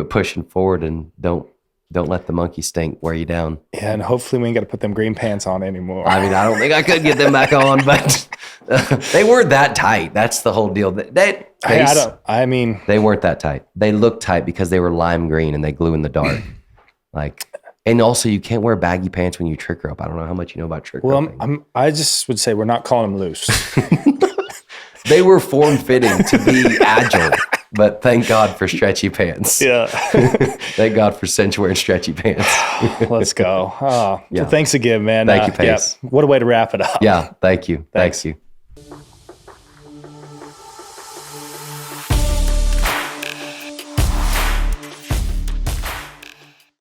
Speaker 1: pushing forward and don't let the monkey stink wear you down.
Speaker 2: Yeah, and hopefully we ain't got to put them green pants on anymore.
Speaker 1: I mean, I don't think I could get them back on, but they weren't that tight. That's the whole deal. They weren't that tight. They looked tight because they were lime green and they glue in the dark. And also you can't wear baggy pants when you trick rope. I don't know how much you know about trick roping.
Speaker 2: Well, I just would say we're not calling them loose.
Speaker 1: They were form-fitting to be agile, but thank God for stretchy pants.
Speaker 2: Yeah.
Speaker 1: Thank God for Cinch wearing stretchy pants.
Speaker 2: Let's go.
Speaker 1: Yeah.
Speaker 2: Well, thanks again, man.
Speaker 1: Thank you, Pace.
Speaker 2: Yeah, what a way to wrap it up.
Speaker 1: Yeah, thank you. Thanks you.